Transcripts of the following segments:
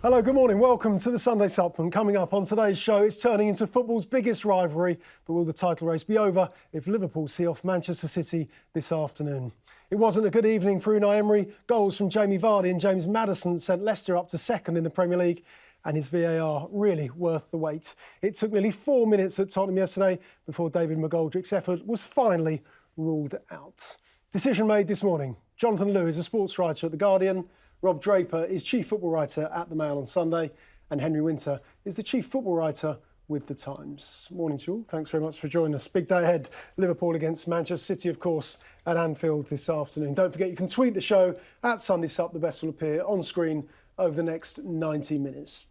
Hello, good morning. Welcome to the Sunday Supplement. Coming up on today's show, it's turning into football's biggest rivalry. But will the title race be over if Liverpool see off Manchester City this afternoon? It wasn't a good evening for Unai Emery. Goals from Jamie Vardy and James Maddison sent Leicester up to second in the Premier League. And his VAR really worth the wait. It took nearly 4 minutes at Tottenham yesterday before David McGoldrick's effort was finally ruled out. Decision made this morning. Jonathan Liew is a sports writer at The Guardian. Rob Draper is chief football writer at The Mail on Sunday. And Henry Winter is the chief football writer with The Times. Morning to you all. Thanks very much for joining us. Big day ahead. Liverpool against Manchester City, of course, at Anfield this afternoon. Don't forget you can tweet the show at Sunday Sup. The best will appear on screen over the next 90 minutes.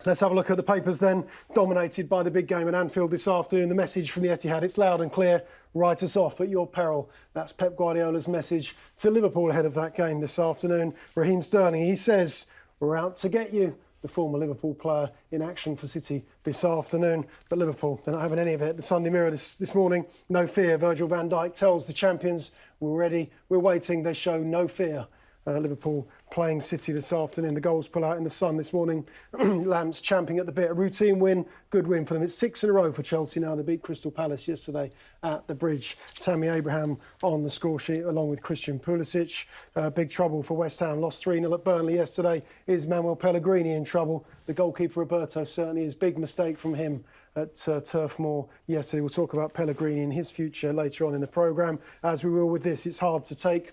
Let's have a look at the papers then, dominated by the big game at Anfield this afternoon. The message from the Etihad, it's loud and clear, write us off at your peril. That's Pep Guardiola's message to Liverpool ahead of that game this afternoon. Raheem Sterling, he says, we're out to get you. The former Liverpool player in action for City this afternoon. But Liverpool, they're not having any of it. The Sunday Mirror this morning, no fear. Virgil van Dijk tells the champions, we're ready, we're waiting. They show no fear. Liverpool playing City this afternoon. The goals pull out in the sun this morning. Lamps champing at the bit. A routine win, good win for them. It's 6 in a row for Chelsea now. They beat Crystal Palace yesterday at the Bridge. Tammy Abraham on the score sheet along with Christian Pulisic. Big trouble for West Ham. Lost 3-0 at Burnley yesterday. Is Manuel Pellegrini in trouble? The goalkeeper Roberto certainly is. Big mistake from him at Turf Moor yesterday. We'll talk about Pellegrini and his future later on in the programme. As we will with this, it's hard to take.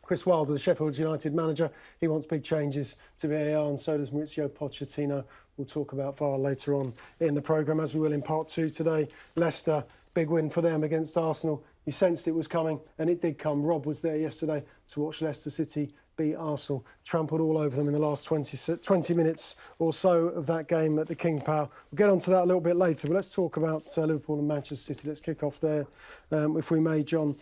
Chris Wilder, the Sheffield United manager, he wants big changes to VAR, and so does Mauricio Pochettino. We'll talk about VAR later on in the programme, as we will in part 2 today. Leicester, big win for them against Arsenal. You sensed it was coming, and it did come. Rob was there yesterday to watch Leicester City beat Arsenal. Trampled all over them in the last 20 minutes or so of that game at the King Power. We'll get onto that a little bit later, but let's talk about Liverpool and Manchester City. Let's kick off there, if we may, John.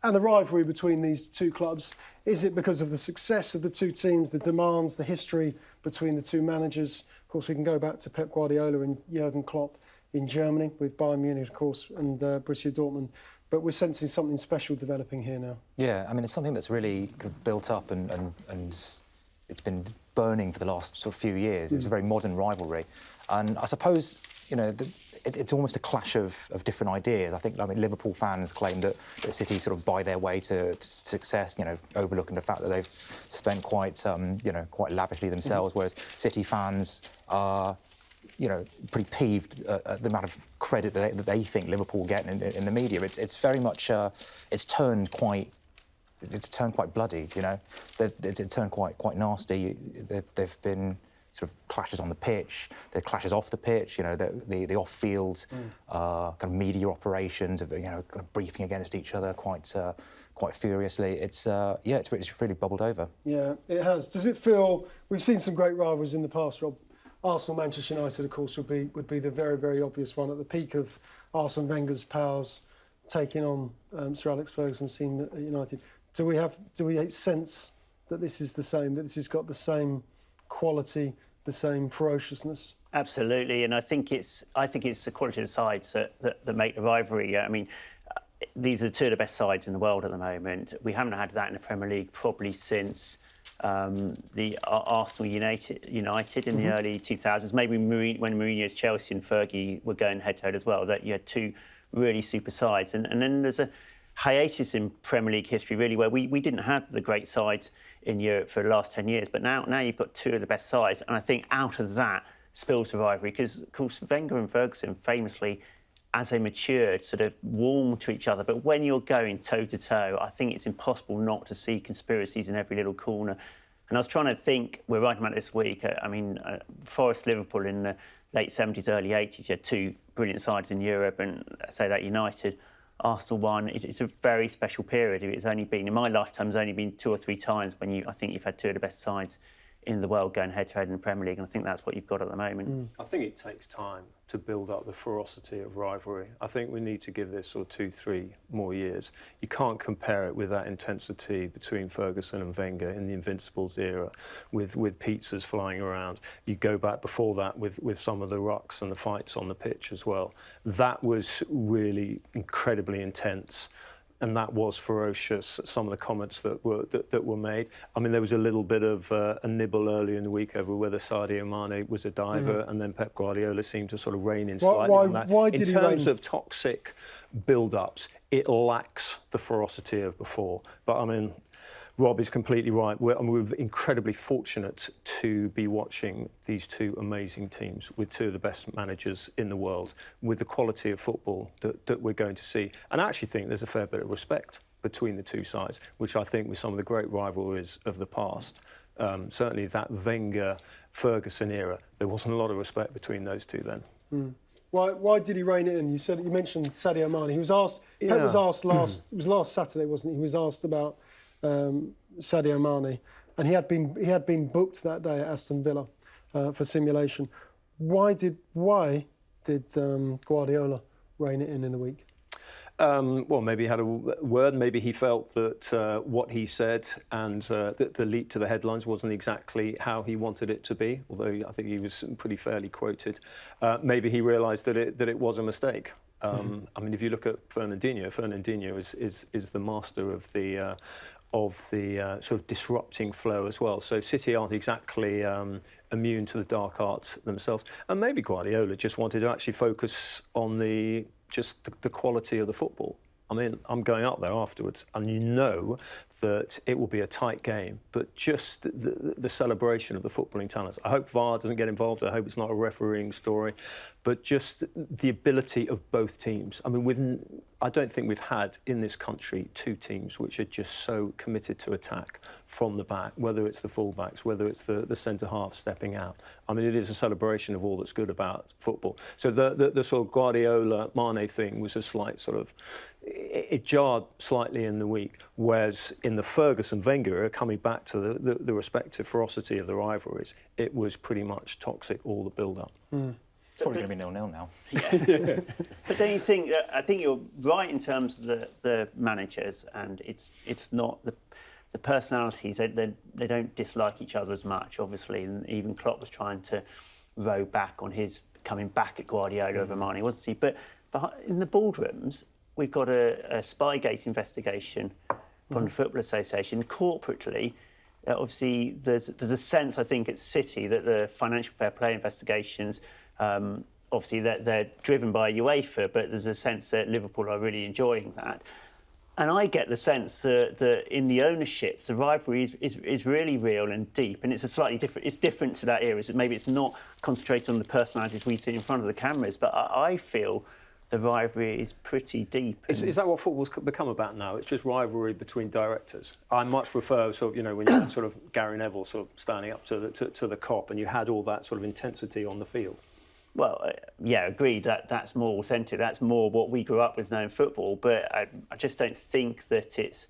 And the rivalry between these two clubs, is it because of the success of the two teams, the demands, the history between the two managers? Of course, we can go back to Pep Guardiola and Jurgen Klopp in Germany with Bayern Munich, of course, and Borussia Dortmund. But we're sensing something special developing here now. Yeah, I mean, it's something that's really kind of built up and it's been burning for the last sort of few years. It's a very modern rivalry. And I suppose, you know, it's almost a clash of different ideas. I think, Liverpool fans claim that City sort of buy their way to success, you know, overlooking the fact that they've spent quite lavishly themselves, whereas City fans are, you know, pretty peeved at the amount of credit that they think Liverpool get in the media. It's very much, it's turned quite bloody, you know. It's turned quite nasty. They've been sort of clashes on the pitch, the clashes off the pitch, you know, the off-field kind of media operations of, you know, kind of briefing against each other quite furiously. It's really bubbled over. Yeah, it has. Does it feel? We've seen some great rivalries in the past, Rob. Arsenal, Manchester United, of course, would be the very, very obvious one at the peak of Arsene Wenger's powers, taking on Sir Alex Ferguson's team at United. Do we sense that this is the same? That this has got the same quality, the same ferociousness? Absolutely, and I think it's the quality of the sides that make the rivalry. I mean, these are two of the best sides in the world at the moment. We haven't had that in the Premier League probably since the Arsenal United in the early 2000s. Maybe when Mourinho's Chelsea and Fergie were going head-to-head as well. That you had two really super sides, and then there's a hiatus in Premier League history really where we didn't have the great sides in Europe for the last 10 years, but now you've got two of the best sides, and I think out of that spills the rivalry because, of course, Wenger and Ferguson famously, as they matured, sort of warmed to each other. But when you're going toe-to-toe, I think it's impossible not to see conspiracies in every little corner. And I was trying to think, we're writing about it this week, Forest Liverpool in the late 70s, early 80s, you had two brilliant sides in Europe, and I say that United, Arsenal won. It's a very special period. It's only been, in my lifetime, it's only been 2 or 3 times when I think you've had two of the best sides in the world going head-to-head in the Premier League, and I think that's what you've got at the moment. I think it takes time to build up the ferocity of rivalry. I think we need to give this sort of 2-3 more years. You can't compare it with that intensity between Ferguson and Wenger in the Invincibles era, with pizzas flying around. You go back before that with some of the rucks and the fights on the pitch as well. That was really incredibly intense. and that was ferocious. Some of the comments that were made. I mean, there was a little bit of a nibble earlier in the week over whether Sadio Mane was a diver, and then Pep Guardiola seemed to sort of rein in slightly on that. Why did he rein? In terms of toxic build-ups, it lacks the ferocity of before. But I mean, Rob is completely right. We're incredibly fortunate to be watching these two amazing teams with two of the best managers in the world, with the quality of football that we're going to see. And I actually think there's a fair bit of respect between the two sides, which I think with some of the great rivalries of the past, certainly that Wenger-Ferguson era, there wasn't a lot of respect between those two then. Mm. Why did he rein it in? You mentioned Sadio Mane. He was asked. Pep was asked last. It was last Saturday, wasn't he? He was asked about Sadio Mane, and he had been booked that day at Aston Villa for simulation. Why did Guardiola rein it in the week? Well, maybe he had a word. Maybe he felt that what he said and the leap to the headlines wasn't exactly how he wanted it to be, although I think he was pretty fairly quoted. Maybe he realised that it was a mistake. I mean, if you look at Fernandinho is the master of the sort of disrupting flow as well. So City aren't exactly immune to the dark arts themselves. And maybe Guardiola just wanted to actually focus on the quality of the football. I mean, I'm going up there afterwards, and you know that it will be a tight game, but just the celebration of the footballing talents. I hope VAR doesn't get involved. I hope it's not a refereeing story, but just the ability of both teams. I mean, I don't think we've had in this country two teams which are just so committed to attack from the back, whether it's the fullbacks, whether it's the centre-half stepping out. I mean, it is a celebration of all that's good about football. So the sort of Guardiola-Mane thing was a slight sort of... It jarred slightly in the week, whereas in the Ferguson-Wenger era, coming back to the respective ferocity of the rivalries, it was pretty much toxic, all the build-up. It's probably going to be 0-0 now. Yeah. But don't you think? I think you're right in terms of the managers, and it's not the personalities. They don't dislike each other as much, obviously. And even Klopp was trying to row back on his coming back at Guardiola over Mane, wasn't he? But in the boardrooms, we've got a Spygate investigation from the Football Association. Corporately, obviously, there's a sense, I think, at City that the financial fair play investigations. Obviously, they're driven by UEFA, but there's a sense that Liverpool are really enjoying that. And I get the sense that in the ownership, the rivalry is really real and deep, and it's a slightly different. It's different to that era. So maybe it's not concentrated on the personalities we see in front of the cameras, but I feel the rivalry is pretty deep. Is that what football's become about now? It's just rivalry between directors. I much prefer sort of, when you had sort of Gary Neville sort of standing up to the cop, and you had all that sort of intensity on the field. Well, yeah, agreed. That's more authentic. That's more what we grew up with knowing football. But I just don't think that it's.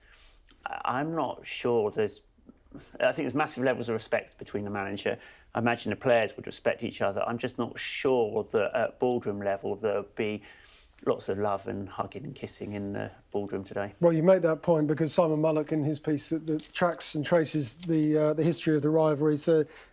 I'm not sure. I think there's massive levels of respect between the manager. I imagine the players would respect each other. I'm just not sure that at boardroom level there'll be lots of love and hugging and kissing in the boardroom today. Well, you make that point because Simon Mullock, in his piece that tracks and traces the history of the rivalry,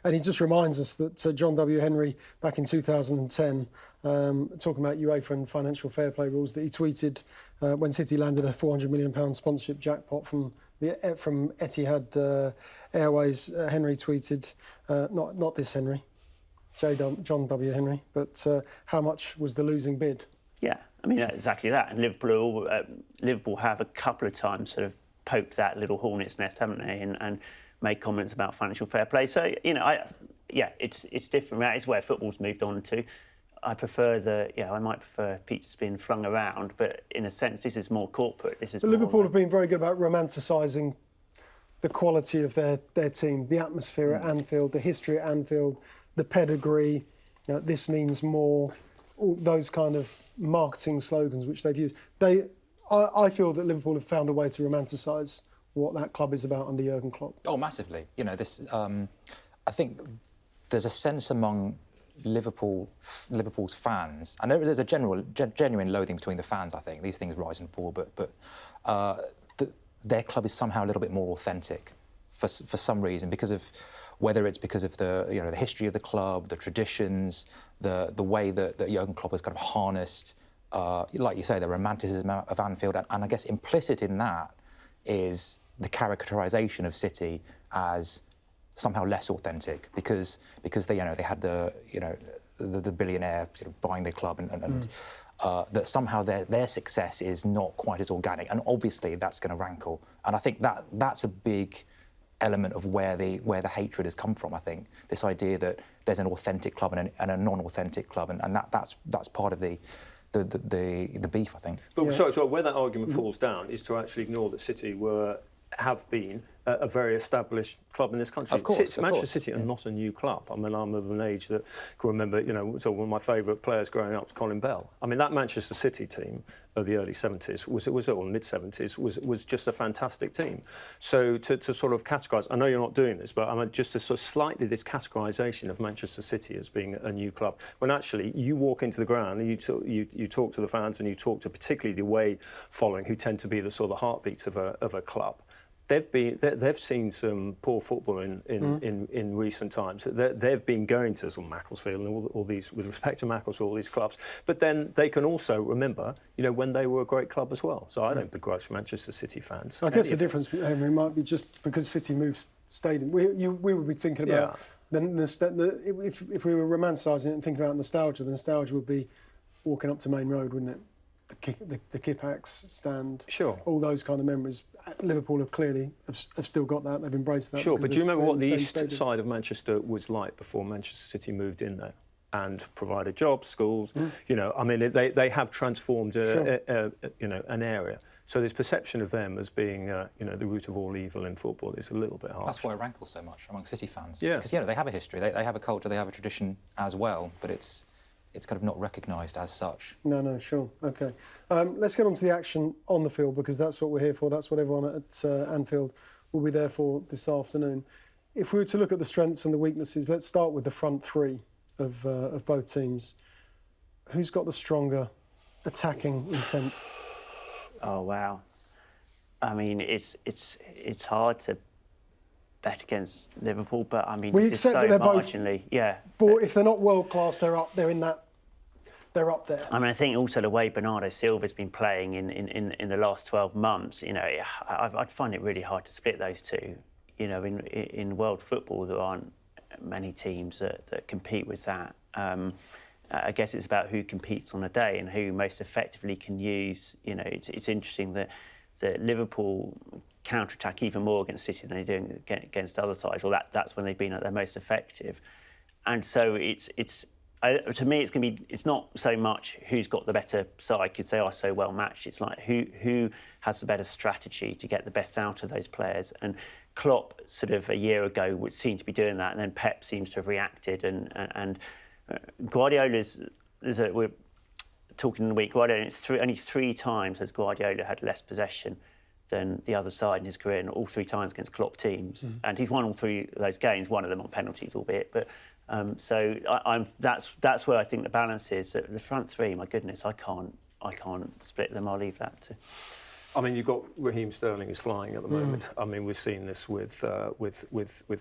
and he just reminds us that John W. Henry, back in 2010, talking about UEFA and financial fair play rules, that he tweeted when City landed a £400 million sponsorship jackpot from Etihad Airways. Henry tweeted, not this Henry, John W. Henry, but how much was the losing bid? Yeah, I mean, exactly that. And Liverpool have a couple of times sort of poked that little hornet's nest, haven't they, and made comments about financial fair play. So, it's different. That is where football's moved on to. I might prefer Peter's being flung around, but in a sense, this is more corporate. But Liverpool have been very good about romanticising the quality of their team, the atmosphere at Anfield, the history at Anfield, the pedigree. This means more. All those kind of marketing slogans which they've used. I feel that Liverpool have found a way to romanticise what that club is about under Jurgen Klopp. Oh, massively. I think there's a sense among Liverpool's fans, and there's a genuine loathing between the fans. I think these things rise and fall, but their club is somehow a little bit more authentic for some reason, because of whether it's because of the history of the club, the traditions, the way that Jurgen Klopp has kind of harnessed like you say, the romanticism of Anfield, and I guess implicit in that is the caricaturisation of City as somehow less authentic because they had the billionaire sort of buying the club and that somehow their success is not quite as organic, and obviously that's going to rankle. And I think that's a big element of where the hatred has come from. I think this idea that there's an authentic club and a non-authentic club, and that's part of the beef, I think. But so where that argument falls down is to actually ignore that City have been a very established club in this country. Of course, Manchester City are not a new club. I mean, I'm of an age that can remember, so one of my favourite players growing up was Colin Bell. I mean, that Manchester City team of the early 70s or mid 70s was just a fantastic team. So to sort of categorise, I know you're not doing this, but I mean, just to sort of slightly this categorisation of Manchester City as being a new club, when actually you walk into the ground and you talk to the fans and you talk to particularly the away following, who tend to be the sort of heartbeats of a club. They've seen some poor football in recent times. They've been going to sort of Macclesfield and all these, with respect to Macclesfield, all these clubs. But then they can also remember, when they were a great club as well. So I don't begrudge Manchester City fans. I guess the difference, Henry, might be just because City moved stadium. We would be thinking about if we were romanticising it and thinking about nostalgia, the nostalgia would be walking up to Main Road, wouldn't it? The Kippax stand, sure, all those kind of memories. Liverpool have still got that. They've embraced that. Sure, but do you remember what the east side of Manchester was like before Manchester City moved in there and provided jobs, schools? I mean, they have transformed an area. So this perception of them as being the root of all evil in football is a little bit harsh. That's why it rankles so much among City fans. Yeah, because they have a history, they have a culture, they have a tradition as well, but it's kind of not recognised as such. No, sure. OK. Let's get on to the action on the field, because that's what we're here for. That's what everyone at Anfield will be there for this afternoon. If we were to look at the strengths and the weaknesses, let's start with the front three of both teams. Who's got the stronger attacking intent? Oh, wow. I mean, it's hard to bet against Liverpool, but I mean, we it's so accept that they're marginally, But if they're not world class, they're up there. I mean, I think also the way Bernardo Silva's been playing in the last 12 months, I'd find it really hard to split those two. In world football, there aren't many teams that compete with that. I guess it's about who competes on a day and who most effectively can use. It's interesting that Liverpool counter-attack even more against City than they do against other sides. Well, that's when they've been at their most effective. And so to me, it's not so much who's got the better side because they are so well matched. It's like who has the better strategy to get the best out of those players. And Klopp, sort of a year ago, would seem to be doing that, and then Pep seems to have reacted. And Guardiola's. We're talking in the week. Guardiola only 3 times has Guardiola had less possession than the other side in his career, and all 3 times against Klopp teams. And he's won all 3 of those games, one of them on penalties, albeit. But that's where I think the balance is. The front 3, my goodness, I can't split them. I'll leave that to. I mean, you've got Raheem Sterling is flying at the moment. I mean, we've seen this with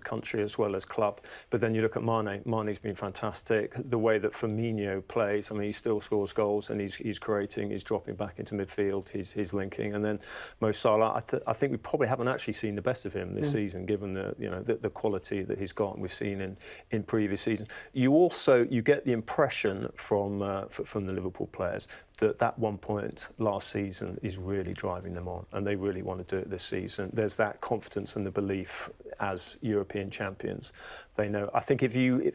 country as well as club. But then you look at Mane. Mane's been fantastic. The way that Firmino plays, I mean, he still scores goals and he's creating. He's dropping back into midfield. He's linking. And then Mo Salah. I think we probably haven't actually seen the best of him this season, given the quality that he's got and we've seen in previous seasons. You get the impression from the Liverpool players that 1 point last season is really driving them on, and they really want to do it this season. There's that confidence and the belief as European champions. They know. I think if you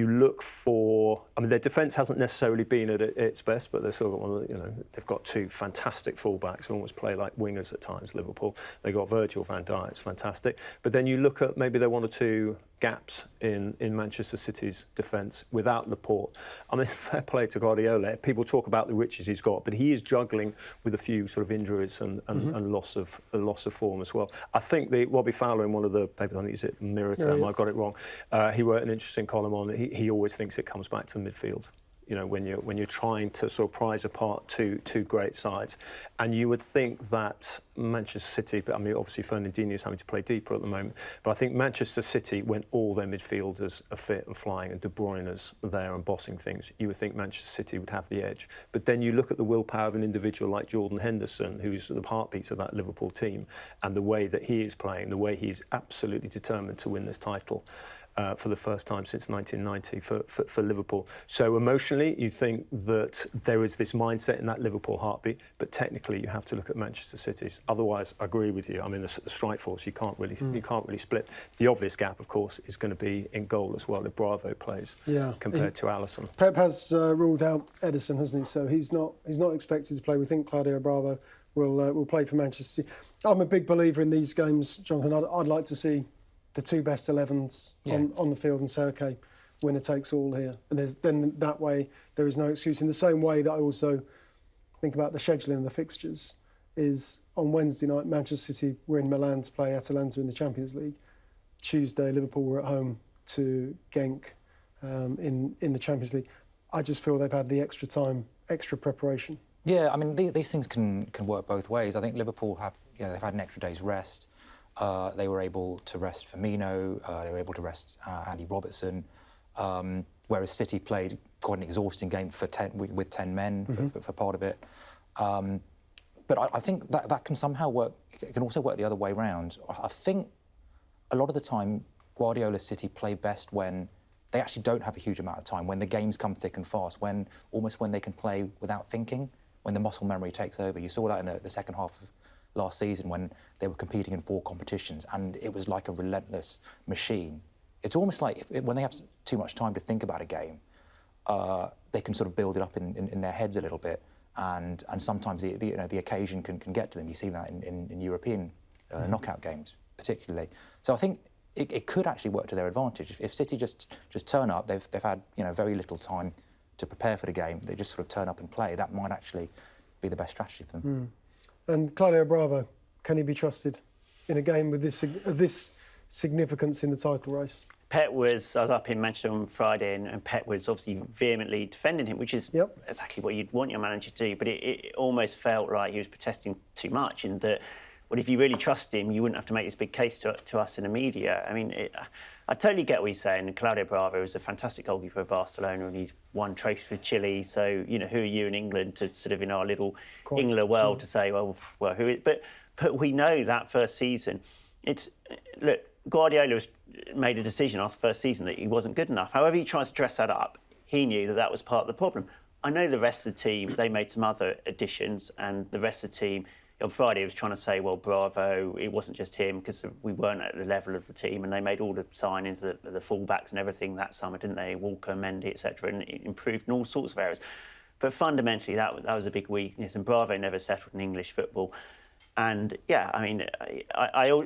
look for, I mean, their defence hasn't necessarily been at its best, but they've still got one. They've got 2 fantastic fullbacks who almost play like wingers at times. Liverpool. They got Virgil van Dijk, it's fantastic. But then you look at maybe there are 1 or 2 gaps in Manchester City's defence without Laporte. I mean, fair play to Guardiola. People talk about the riches he's got, but he is juggling with a few sort of injuries and loss of form as well. I think Robbie Fowler in one of the papers, I think is it Mirror, I got it wrong. He wrote an interesting column on it. He always thinks it comes back to midfield. you know, when you're trying to sort of prize apart two great sides. And you would think that Manchester City, but I mean, obviously Fernandinho's having to play deeper at the moment, but I think Manchester City, when all their midfielders are fit and flying and De Bruyne's there and bossing things, you would think Manchester City would have the edge. But then you look at the willpower of an individual like Jordan Henderson, who's the heartbeat of that Liverpool team, and the way that he is playing, the way he's absolutely determined to win this title. For the first time since 1990 for Liverpool. So emotionally, you think that there is this mindset in that Liverpool heartbeat, but technically you have to look at Manchester City's. Otherwise, I agree with you. I mean, the strike force, you can't really split. The obvious gap, of course, is going to be in goal as well if Bravo plays compared to Alisson. Pep has ruled out Ederson, hasn't he? So he's not expected to play. We think Claudio Bravo will play for Manchester City. I'm a big believer in these games, Jonathan. I'd like to see the two best 11s on the field and say, OK, winner takes all here. And then that way there is no excuse. In the same way that I also think about the scheduling and the fixtures is on Wednesday night, Manchester City were in Milan to play Atalanta in the Champions League. Tuesday, Liverpool were at home to Genk in the Champions League. I just feel they've had the extra time, extra preparation. Yeah, I mean, these things can work both ways. I think Liverpool they've had an extra day's rest. They were able to rest Firmino, they were able to rest Andy Robertson, whereas City played quite an exhausting game with 10 men for part of it. But I think that can somehow work. It can also work the other way around. I think a lot of the time Guardiola's City play best when they actually don't have a huge amount of time, when the games come thick and fast, when they can play without thinking, when the muscle memory takes over. You saw that in the second half of last season when they were competing in 4 competitions and it was like a relentless machine. It's almost like when they have too much time to think about a game, they can sort of build it up in their heads a little bit, and sometimes the occasion can get to them. You see that in European knockout games particularly. So I think it could actually work to their advantage. If City just turn up, they've had very little time to prepare for the game, they just sort of turn up and play, that might actually be the best strategy for them. And Claudio Bravo, can he be trusted in a game with this significance in the title race? I was up in Manchester on Friday and Pep was obviously vehemently defending him, which is exactly what you'd want your manager to do, but it almost felt like he was protesting too much, in that, well, if you really trust him, you wouldn't have to make this big case to us in the media. I mean, I totally get what he's saying. Claudio Bravo is a fantastic goalkeeper of Barcelona and he's won trophies with Chile. So, who are you in England to sort of in our little England world to say, well, who is... But we know that first season, look, Guardiola made a decision after the first season that he wasn't good enough. However he tries to dress that up, he knew that was part of the problem. I know the rest of the team, they made some other additions and the rest of the team... On Friday, he was trying to say, well, Bravo, it wasn't just him because we weren't at the level of the team, and they made all the signings, the fullbacks and everything that summer, didn't they? Walker, Mendy, etc., and it improved in all sorts of areas. But fundamentally, that was a big weakness, and Bravo never settled in English football. And yeah, I mean,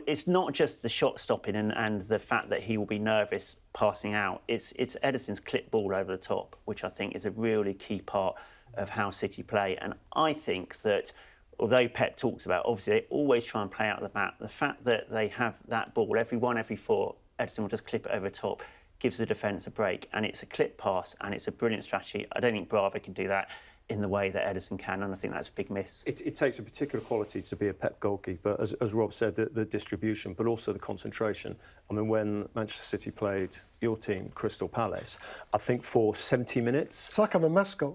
it's not just the shot stopping and the fact that he will be nervous passing out. It's Ederson's clip ball over the top, which I think is a really key part of how City play. And I think that, although Pep talks about, obviously, they always try and play out the map, the fact that they have that ball, every 4, Ederson will just clip it over the top, gives the defence a break, and it's a clip pass, and it's a brilliant strategy. I don't think Bravo can do that in the way that Ederson can, and I think that's a big miss. It takes a particular quality to be a Pep goalkeeper, as Rob said, the distribution, but also the concentration. I mean, when Manchester City played your team, Crystal Palace, I think for 70 minutes... It's like I'm a mascot.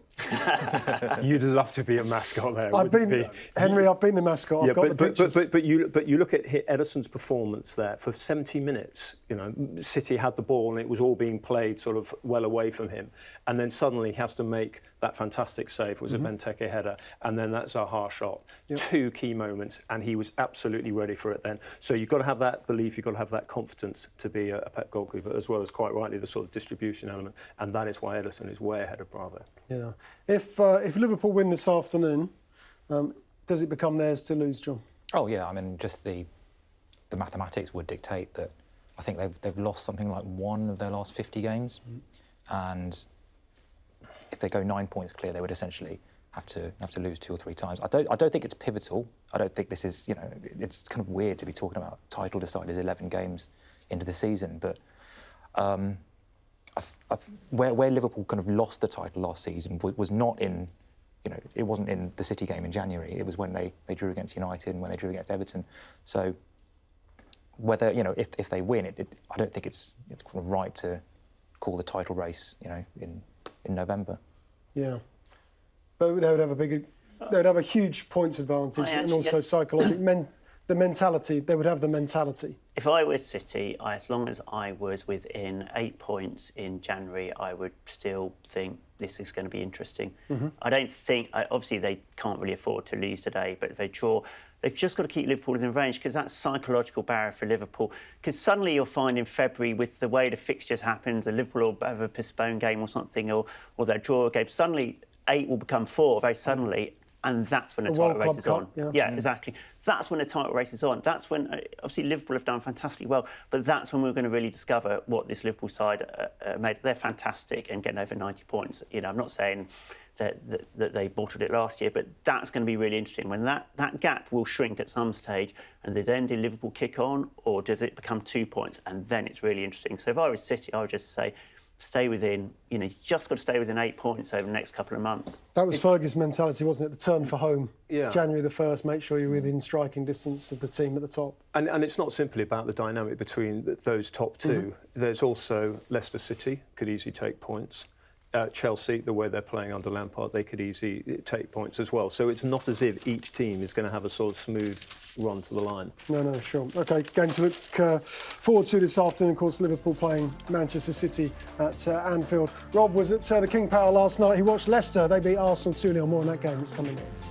You'd love to be a mascot there. I've been the mascot. I've got the pictures. But you look at Ederson's performance there. For 70 minutes, City had the ball and it was all being played sort of well away from him. And then suddenly he has to make that fantastic save. It was a Benteke header. And then that Zaha shot. Yep. 2 key moments. And he was absolutely ready for it then. So you've got to have that belief, you've got to have that confidence to be a Pep goalkeeper, as well as quite rightly the sort of distribution element, and that is why Ederson is way ahead of Bravo. Yeah. If Liverpool win this afternoon, does it become theirs to lose, John? Oh yeah, I mean, just the mathematics would dictate that. I think they've lost something like 1 of their last 50 games, and if they go 9 points clear, they would essentially have to lose 2 or 3 times. I don't think it's pivotal. I don't think this is, it's kind of weird to be talking about title deciders 11 games into the season, but where Liverpool kind of lost the title last season was not in, it wasn't in the City game in January. It was when they drew against United and when they drew against Everton. So whether, if they win, I don't think it's kind of right to call the title race, in November. Yeah, but they would have a huge points advantage and also psychological. The mentality, they would have the mentality. If I were City, as long as I was within 8 points in January, I would still think this is going to be interesting. I don't think, obviously they can't really afford to lose today, but if they draw, they've just got to keep Liverpool within range, because that's psychological barrier for Liverpool. Because suddenly you'll find in February, with the way the fixtures happen, the Liverpool will have a postponed game or something, or they'll draw a game, suddenly 8 will become 4 very suddenly. And that's when the title race is on. Yeah, exactly. That's when the title race is on. That's when, obviously, Liverpool have done fantastically well, but that's when we're going to really discover what this Liverpool side made. They're fantastic and getting over 90 points. I'm not saying that they bottled it last year, but that's going to be really interesting. When that gap will shrink at some stage, and then do Liverpool kick on, or does it become 2 points? And then it's really interesting. So if I was City, I would just say, stay within, you just got to stay within 8 points over the next couple of months. That was Fergie's mentality, wasn't it? The turn for home. Yeah. January the 1st, make sure you're within striking distance of the team at the top. And it's not simply about the dynamic between those top two. There's also Leicester City could easily take points. Chelsea, the way they're playing under Lampard, they could easily take points as well. So it's not as if each team is going to have a sort of smooth run to the line. No, sure. OK, going to look forward to this afternoon, of course, Liverpool playing Manchester City at Anfield. Rob was at the King Power last night. He watched Leicester. They beat Arsenal 2-0. More on that game. It's coming next.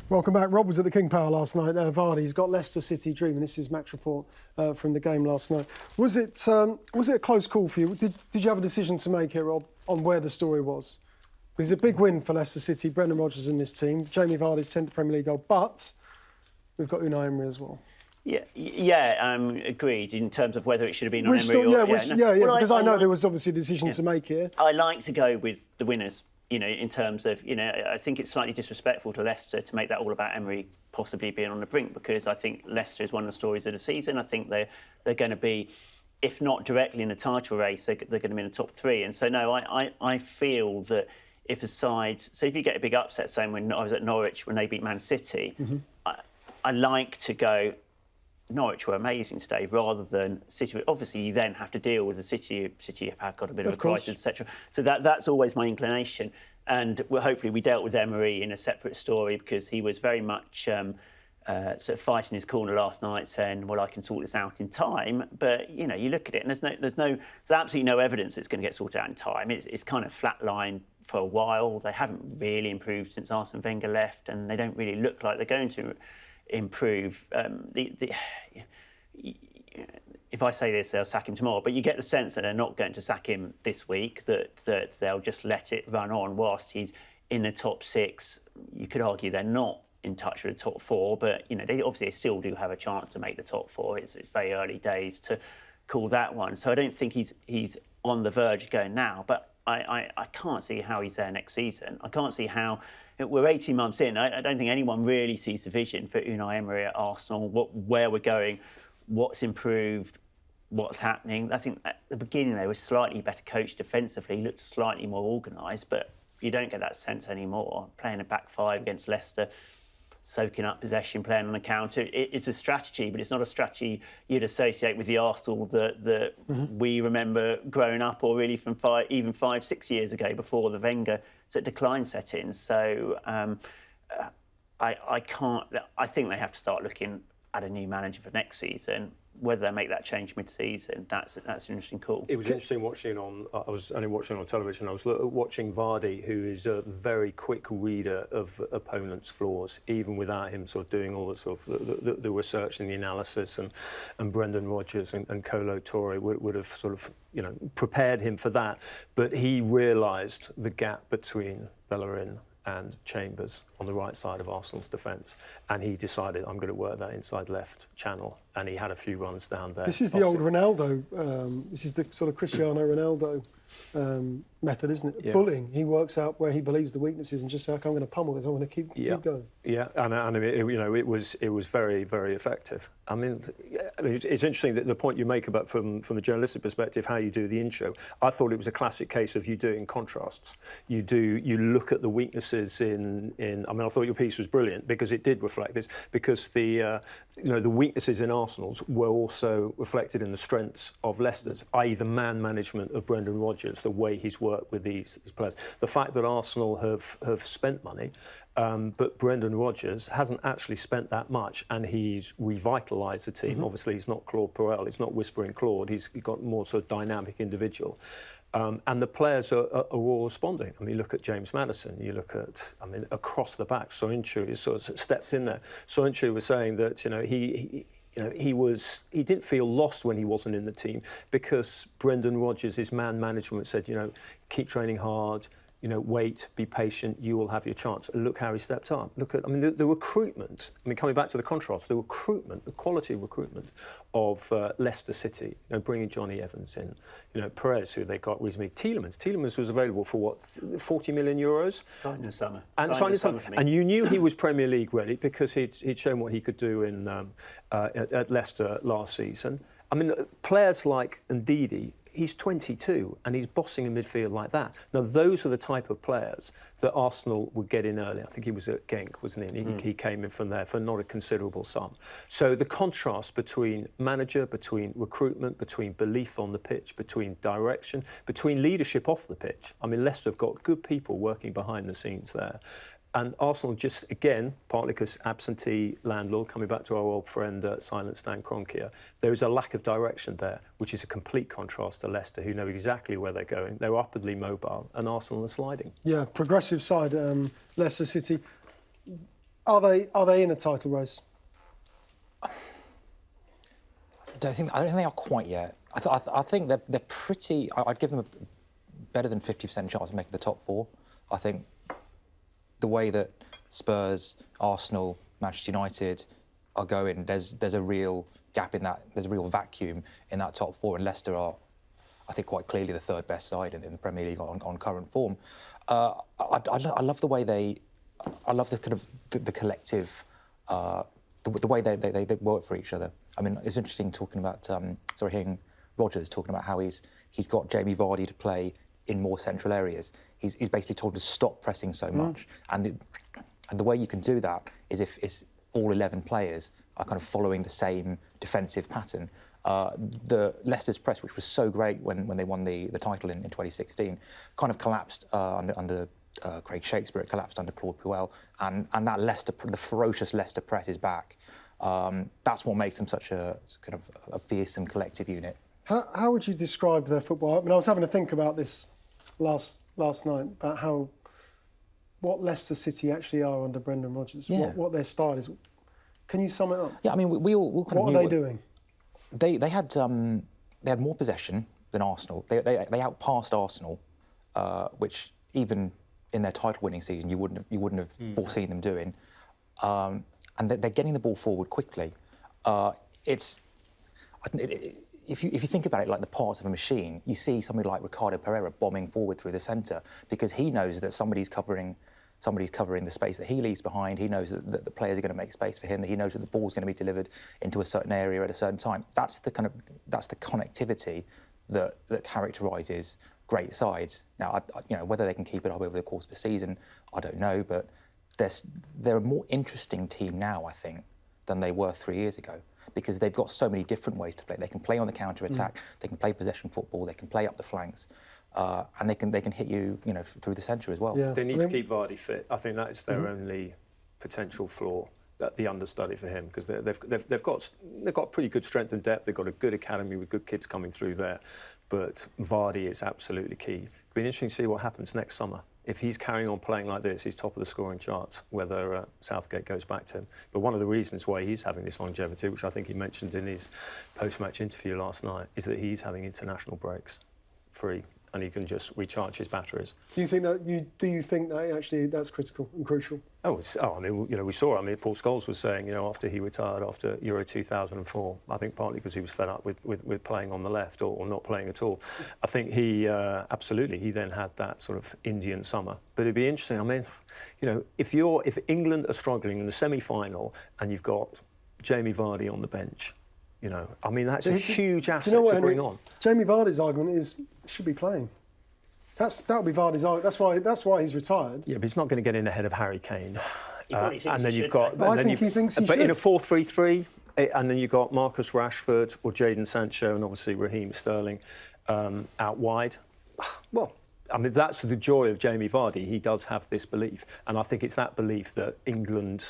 Welcome back. Rob was at the King Power last night. Vardy's got Leicester City dreaming. This is match report from the game last night. Was it a close call for you? Did you have a decision to make here, Rob, on where the story was? Because it's a big win for Leicester City. Brendan Rodgers and this team. Jamie Vardy's 10th Premier League goal, but we've got Unai Emery as well. Yeah, agreed. In terms of whether it should have been on Emery because I know there was obviously a decision to make here. I like to go with the winners. In terms of, I think it's slightly disrespectful to Leicester to make that all about Emery possibly being on the brink, because I think Leicester is one of the stories of the season. I think they're going to be, if not directly in the title race, they're going to be in the top 3. And so, no, I feel that if a side... So if you get a big upset, saying when I was at Norwich when they beat Man City, I like to go... Norwich were amazing today, rather than City. Obviously, you then have to deal with the City. City have got a bit of a crisis, etc. So that's always my inclination. And hopefully we dealt with Emery in a separate story, because he was very much sort of fighting his corner last night, saying, "Well, I can sort this out in time." But you look at it, and there's absolutely no evidence it's going to get sorted out in time. It's kind of flatlined for a while. They haven't really improved since Arsene Wenger left, and they don't really look like they're going to improve. If I say this, they'll sack him tomorrow, but you get the sense that they're not going to sack him this week, that they'll just let it run on whilst he's in the top 6. You could argue they're not in touch with the top 4, but they obviously still do have a chance to make the top 4. It's very early days to call that one, so I don't think he's on the verge of going now, but I can't see how he's there next season. I can't see how... We're 18 months in. I don't think anyone really sees the vision for Unai Emery at Arsenal, where we're going, what's improved, what's happening. I think at the beginning they were slightly better coached defensively, looked slightly more organised, but you don't get that sense anymore. Playing a back 5 against Leicester, soaking up possession, playing on the counter. It's a strategy, but it's not a strategy you'd associate with the Arsenal that we remember growing up, or really from 5-6 years ago, before the Wenger decline set in. So I think they have to start looking at a new manager for next season. Whether they make that change mid-season, that's an interesting call. It was interesting watching I was only watching on television. I was watching Vardy, who is a very quick reader of opponents' flaws, even without him sort of doing all the sort of the research and the analysis. And Brendan Rodgers and Kolo Touré would have sort of prepared him for that. But he realised the gap between Bellerin and Chambers on the right side of Arsenal's defence, and he decided, I'm going to work that inside left channel. and he had a few runs down there. This is the old Ronaldo. This is the sort of Cristiano Ronaldo method, isn't it? Yeah. Bullying. He works out where he believes the weakness is and just say, "Okay, I'm going to pummel this. I'm going to keep going." Yeah, and it was very, very effective. I mean, it's interesting that the point you make about from the journalistic perspective, how you do the intro. I thought it was a classic case of you doing contrasts. You look at the weaknesses in. I mean, I thought your piece was brilliant because it did reflect this. Because the weaknesses in Arsenal's were also reflected in the strengths of Leicester's, i.e. the man management of Brendan Rodgers, the way he's worked with these players, the fact that Arsenal have spent money. But Brendan Rodgers hasn't actually spent that much, and he's revitalised the team. Obviously, he's not Claude Puel, he's not whispering Claude, he's got more sort of dynamic individual. And the players are all responding. I mean, look at James Maddison, you look at, I mean, across the back, Soyuncu is sort of stepped in there. Soyuncu was saying that, he didn't feel lost when he wasn't in the team because Brendan Rodgers, his man management, said, keep training hard, wait, be patient, you will have your chance. And look how he stepped up. Look at, I mean, the recruitment. I mean, coming back to the contrast, the recruitment, the quality of recruitment of Leicester City, bringing Johnny Evans in, Perez, who they got reasonably, Tielemans was available for what, 40 million euros? Signed in the summer. Signed in the summer. And you knew he was Premier League ready because he'd shown what he could do in at Leicester last season. I mean, players like Ndidi, he's 22 and he's bossing in midfield like that. Now, those are the type of players that Arsenal would get in early. I think he was at Genk, wasn't he? And he came in from there for not a considerable sum. So the contrast between manager, between recruitment, between belief on the pitch, between direction, between leadership off the pitch. I mean, Leicester have got good people working behind the scenes there. And Arsenal just, again, partly because absentee landlord, coming back to our old friend Silent Stan Kroenke, there is a lack of direction there, which is a complete contrast to Leicester, who know exactly where they're going. They're upwardly mobile, and Arsenal are sliding. Yeah, progressive side, Leicester City. Are they in a title race? I don't think they are quite yet. I think they're pretty. I'd give them a better than 50% chance of making the top four. I think the way that Spurs, Arsenal, Manchester United are going, there's a real gap in that. There's a real vacuum in that top four, and Leicester are, I think, quite clearly the third best side in the Premier League on current form. I love the way I love the kind of the collective, the way they work for each other. I mean, it's interesting talking about hearing Rodgers talking about how he's got Jamie Vardy to play in more central areas. He's basically told to stop pressing so much, and the way you can do that is if it's all 11 players are kind of following the same defensive pattern. The Leicester's press, which was so great when they won the title in 2016, kind of collapsed under Craig Shakespeare. It collapsed under Claude Puel, and that the ferocious Leicester press is back. That's what makes them such a kind of a fearsome collective unit. How would you describe their football? I mean, I was having to think about this last night about what Leicester City actually are under Brendan Rodgers. Yeah. What their style is. Can you sum it up? Yeah, I mean, we all kind of What knew are they doing? They had more possession than Arsenal. They outpassed Arsenal, which even in their title-winning season you wouldn't have foreseen them doing. And they're getting the ball forward quickly. If you think about it like the parts of a machine, you see somebody like Ricardo Pereira bombing forward through the centre because he knows that somebody's covering the space that he leaves behind. He knows that the players are going to make space for him. That he knows that the ball's going to be delivered into a certain area at a certain time. That's the connectivity that characterises great sides. Now, whether they can keep it up over the course of the season, I don't know. But they're a more interesting team now, I think, than they were 3 years ago, because they've got so many different ways to play. They can play on the counter-attack, they can play possession football, they can play up the flanks, and they can hit you, through the centre as well. Yeah. They need to keep Vardy fit. I think that is their only potential flaw, that the understudy for him, because they've got pretty good strength and depth. They've got a good academy with good kids coming through there, but Vardy is absolutely key. It'll be interesting to see what happens next summer. If he's carrying on playing like this, he's top of the scoring charts, whether Southgate goes back to him. But one of the reasons why he's having this longevity, which I think he mentioned in his post-match interview last night, is that he's having international breaks free. and he can just recharge his batteries. Do you think that actually that's critical and crucial? I mean, we saw it. I mean, Paul Scholes was saying, after he retired after Euro 2004, I think partly because he was fed up with playing on the left or not playing at all. I think he then had that sort of Indian summer. But it'd be interesting. I mean, if England are struggling in the semi-final and you've got Jamie Vardy on the bench, I mean, that's a huge asset to bring on. Jamie Vardy's argument is he should be playing. That would be Vardy's argument. That's why he's retired. Yeah, but he's not going to get in ahead of Harry Kane. And then he thinks he but should. in a 4-3-3, and then you've got Marcus Rashford or Jadon Sancho and obviously Raheem Sterling out wide. Well, I mean, that's the joy of Jamie Vardy. He does have this belief, and I think it's that belief that England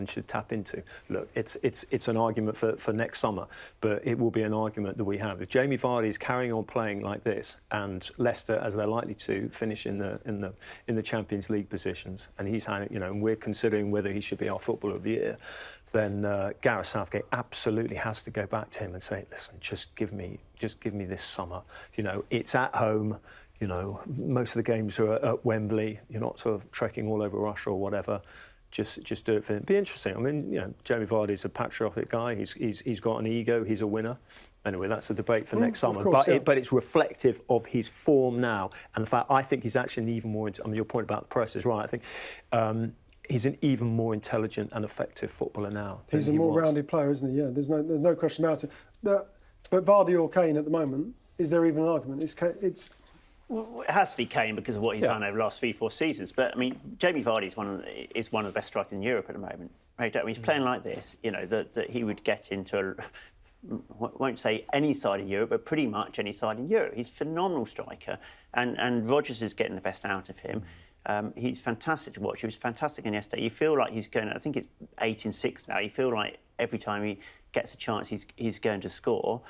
should tap into. Look, it's an argument for next summer, but it will be an argument that we have. If Jamie Vardy is carrying on playing like this, and Leicester, as they're likely to, finish in the Champions League positions, and he's had, and we're considering whether he should be our Footballer of the Year, then Gareth Southgate absolutely has to go back to him and say, listen, just give me this summer. It's at home. Most of the games are at Wembley. You're not sort of trekking all over Russia or whatever. Just do it for him. It'd be interesting. I mean, Jamie Vardy's a patriotic guy. He's got an ego. He's a winner. Anyway, that's a debate for next summer. Course, but it's reflective of his form now, and the fact I think he's actually an even more. I mean, your point about the press is right. I think. He's an even more intelligent and effective footballer now. He's a more rounded player, isn't he? Yeah, there's no question about it. But Vardy or Kane at the moment, is there even an argument? Well, it has to be Kane because of what he's done over the last 3-4 seasons. But I mean, Jamie Vardy is one of the best strikers in Europe at the moment. Right? I mean, he's playing like this. That he would get into won't say any side in Europe, but pretty much any side in Europe. He's a phenomenal striker, and Rodgers is getting the best out of him. He's fantastic to watch. He was fantastic in yesterday. You feel like he's going. I think it's 8-6 now. You feel like every time he gets a chance, he's going to score.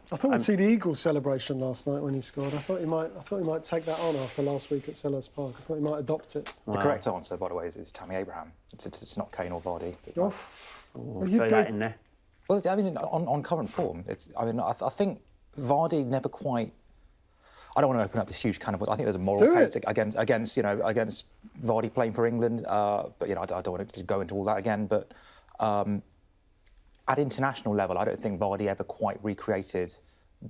I thought we'd see the Eagles celebration last night when he scored. I thought he might take that on after last week at Selhurst Park. I thought he might adopt it. The correct answer, by the way, is Tammy Abraham. It's not Kane or Vardy. Throw that in there. Well, I mean, on current form, I think Vardy never quite. I don't want to open up this huge can of worms. I think there's a moral case against Vardy playing for England. But I don't want to go into all that again. But at international level, I don't think Vardy ever quite recreated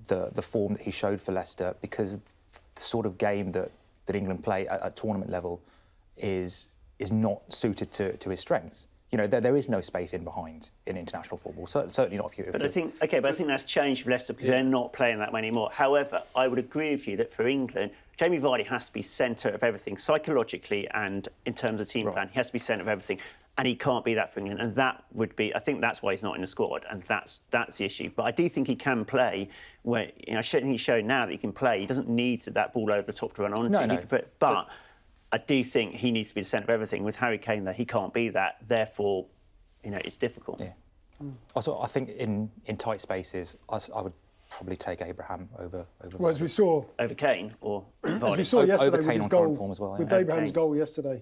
the form that he showed for Leicester, because the sort of game that England play at tournament level is not suited to his strengths. There is no space in behind in international football. Certainly not for you. But I think that's changed for Leicester because they're not playing that way anymore. However, I would agree with you that for England, Jamie Vardy has to be centre of everything, psychologically and in terms of team plan. He has to be centre of everything, and he can't be that for England. And that would be, I think that's why he's not in the squad, and that's the issue. But I do think he can play. Where he's shown now that he can play. He doesn't need that ball over the top to run on. But I do think he needs to be the centre of everything. With Harry Kane there, he can't be that. Therefore, it's difficult. Yeah. Also, I think in tight spaces, I would probably take Abraham over. Well, as we saw over Kane or Vardy. As we saw yesterday with his goal, form as well, with Abraham's goal yesterday,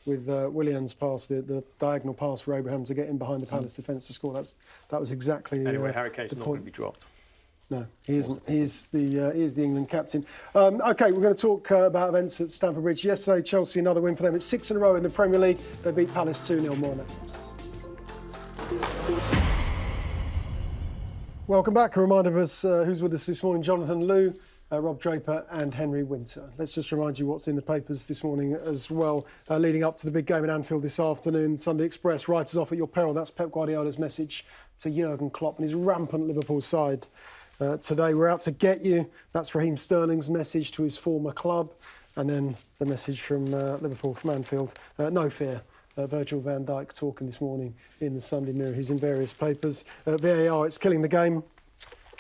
with Willian's pass, the diagonal pass for Abraham to get in behind the Palace defence to score. That was exactly. Anyway, Harry Kane's not going to be dropped. No, he isn't. He is the England captain. OK, we're going to talk about events at Stamford Bridge. Yesterday, Chelsea, another win for them. It's 6 in a row in the Premier League. They beat Palace 2-0. More next. Welcome back. A reminder of us who's with us this morning: Jonathan Liu, Rob Draper and Henry Winter. Let's just remind you what's in the papers this morning as well, leading up to the big game at Anfield this afternoon. Sunday Express: writers off at your peril. That's Pep Guardiola's message to Jurgen Klopp and his rampant Liverpool side. Today, we're out to get you. That's Raheem Sterling's message to his former club. And then the message from Liverpool, from Anfield: no fear. Virgil van Dijk talking this morning in the Sunday Mirror. He's in various papers. VAR, it's killing the game.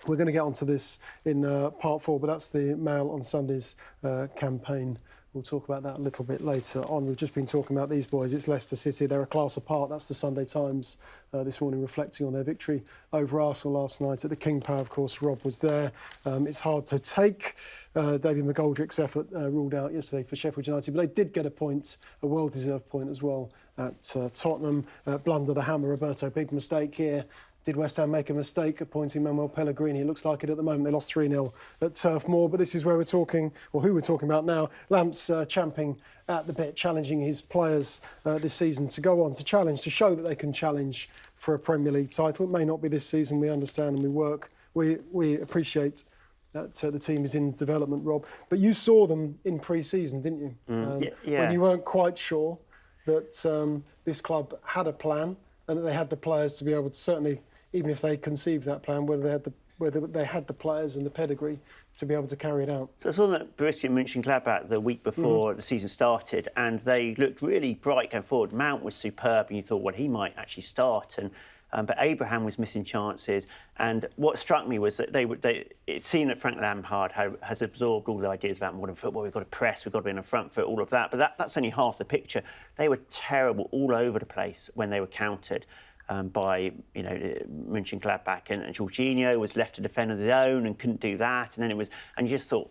We're going to get onto this in part 4, but that's the Mail on Sunday's campaign. We'll talk about that a little bit later on. We've just been talking about these boys. It's Leicester City. They're a class apart. That's the Sunday Times this morning, reflecting on their victory over Arsenal last night at the King Power. Of course, Rob was there. It's hard to take. David McGoldrick's effort ruled out yesterday for Sheffield United, but they did get a point, a well-deserved point as well, at Tottenham. Blunder the hammer, Roberto. Big mistake here. Did West Ham make a mistake appointing Manuel Pellegrini? It looks like it at the moment. They lost 3-0 at Turf Moor, but this is where we're talking, or who we're talking about now. Lamp's champing at the bit, challenging his players this season to go on, to challenge, to show that they can challenge for a Premier League title. It may not be this season, we understand, and we appreciate that the team is in development, Rob. But you saw them in pre-season, didn't you? Yeah. When you weren't quite sure that this club had a plan and that they had the players to be able to, certainly, even if they conceived that plan, whether they had the players and the pedigree to be able to carry it out. So I saw that Borussia Mönchengladbach the week before the season started, and they looked really bright going forward. Mount was superb, and you thought, well, he might actually start. But Abraham was missing chances. And what struck me was that it seemed that Frank Lampard has absorbed all the ideas about modern football. We've got to press, we've got to be in the front foot, all of that. But that's only half the picture. They were terrible all over the place when they were countered by Mönchengladbach, and Jorginho was left to defend on his own and couldn't do that, and then you just thought,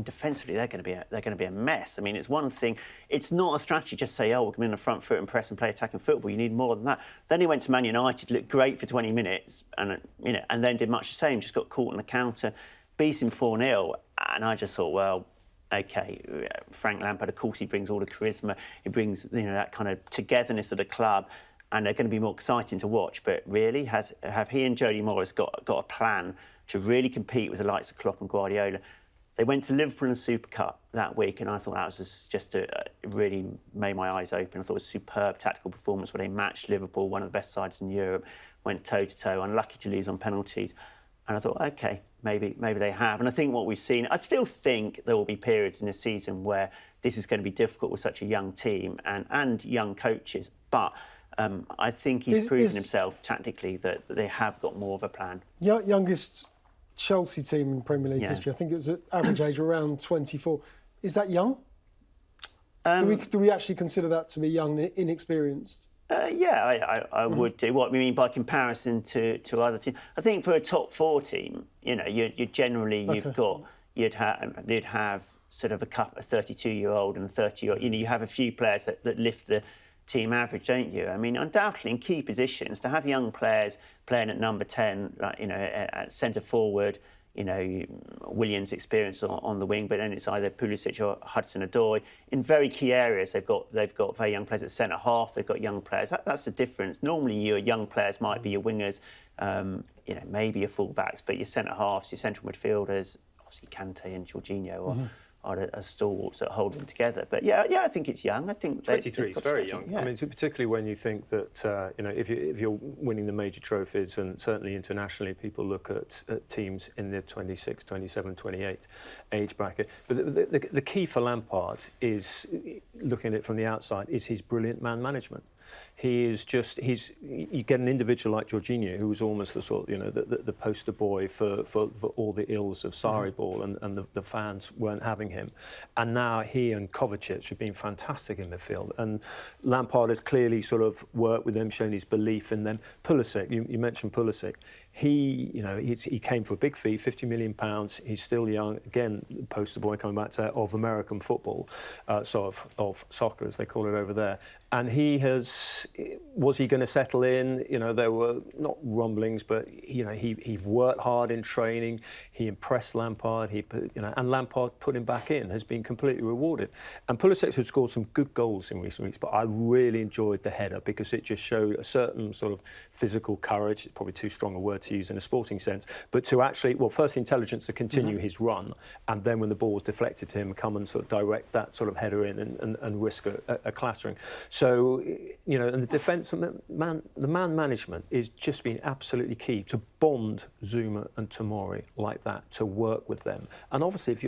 defensively they're going to be a mess. I mean, it's one thing. It's not a strategy just say, we're going to be in the front foot and press and play attacking football. You need more than that. Then he went to Man United, looked great for 20 minutes, and then did much the same. Just got caught in the counter, beat him 4-0, and I just thought, well, OK, Frank Lampard, of course, he brings all the charisma. He brings that kind of togetherness of the club. And they're going to be more exciting to watch. But really, have he and Jody Morris got a plan to really compete with the likes of Klopp and Guardiola? They went to Liverpool in the Super Cup that week, and I thought that was just it really made my eyes open. I thought it was a superb tactical performance where they matched Liverpool, one of the best sides in Europe, went toe-to-toe, unlucky to lose on penalties. And I thought, OK, maybe they have. And I think what we've seen, I still think there will be periods in the season where this is going to be difficult with such a young team and young coaches. But I think he's proven himself tactically that they have got more of a plan. Youngest Chelsea team in Premier League history. I think it was at average age around 24. Is that young? Do we actually consider that to be young and inexperienced? I would do. What I mean by comparison to other teams, I think for a top 4 team, you generally you'd have sort of a 32-year-old and a 30-year-old. You have a few players that lift the team average, don't you? I mean, undoubtedly in key positions, to have young players playing at number 10, at centre forward, Williams' experience on the wing, but then it's either Pulisic or Hudson-Odoi. In very key areas, they've got very young players at centre half. They've got young players. That's the difference. Normally, your young players might be your wingers, maybe your full-backs, but your centre halves, your central midfielders, obviously Kante and Jorginho are stalwarts that hold them together. But I think it's young. I think 23 is very young. Yeah. I mean, particularly when you think that if you're winning the major trophies, and certainly internationally, people look at teams in the 26, 27, 28 age bracket. But the key for Lampard is, looking at it from the outside, is his brilliant man management. You get an individual like Jorginho, who was almost the sort of, the poster boy for all the ills of Sarri ball, and the fans weren't having him. And now he and Kovacic have been fantastic in midfield. And Lampard has clearly sort of worked with them, shown his belief in them. Pulisic, you mentioned Pulisic. He came for a big fee, £50 million. He's still young. Again, poster boy coming back to of American football, of soccer as they call it over there. And was he going to settle in? There were not rumblings, but he worked hard in training. He impressed Lampard. And Lampard put him back in, has been completely rewarded. And Pulisic has scored some good goals in recent weeks, but I really enjoyed the header because it just showed a certain sort of physical courage. It's probably too strong a word to use in a sporting sense, but to actually, first intelligence to continue his run, and then when the ball was deflected to him, come and sort of direct that sort of header in and risk a clattering. So, and the defence and the man management is just been absolutely key to bond Zuma and Tomori like that, to work with them. And obviously, if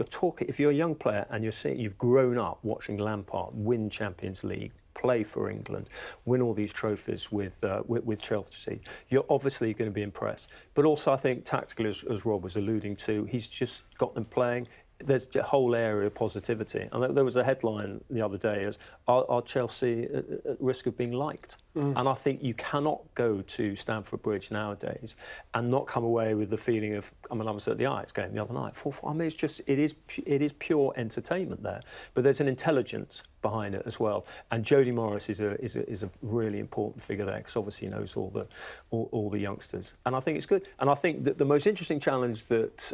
you're a young player and you've grown up watching Lampard win Champions League, play for England, win all these trophies with Chelsea, you're obviously going to be impressed. But also, I think tactically, as Rob was alluding to, he's just got them playing there's a whole area of positivity. And there was a headline the other day as, are Chelsea at risk of being liked? And I think you cannot go to Stamford Bridge nowadays and not come away with the feeling of, I was at the Ajax game the other night, 4-4. It's just, it is pure entertainment there. But there's an intelligence behind it as well. And Jody Morris is a really important figure there, because obviously he knows all the youngsters. And I think it's good. And I think that the most interesting challenge that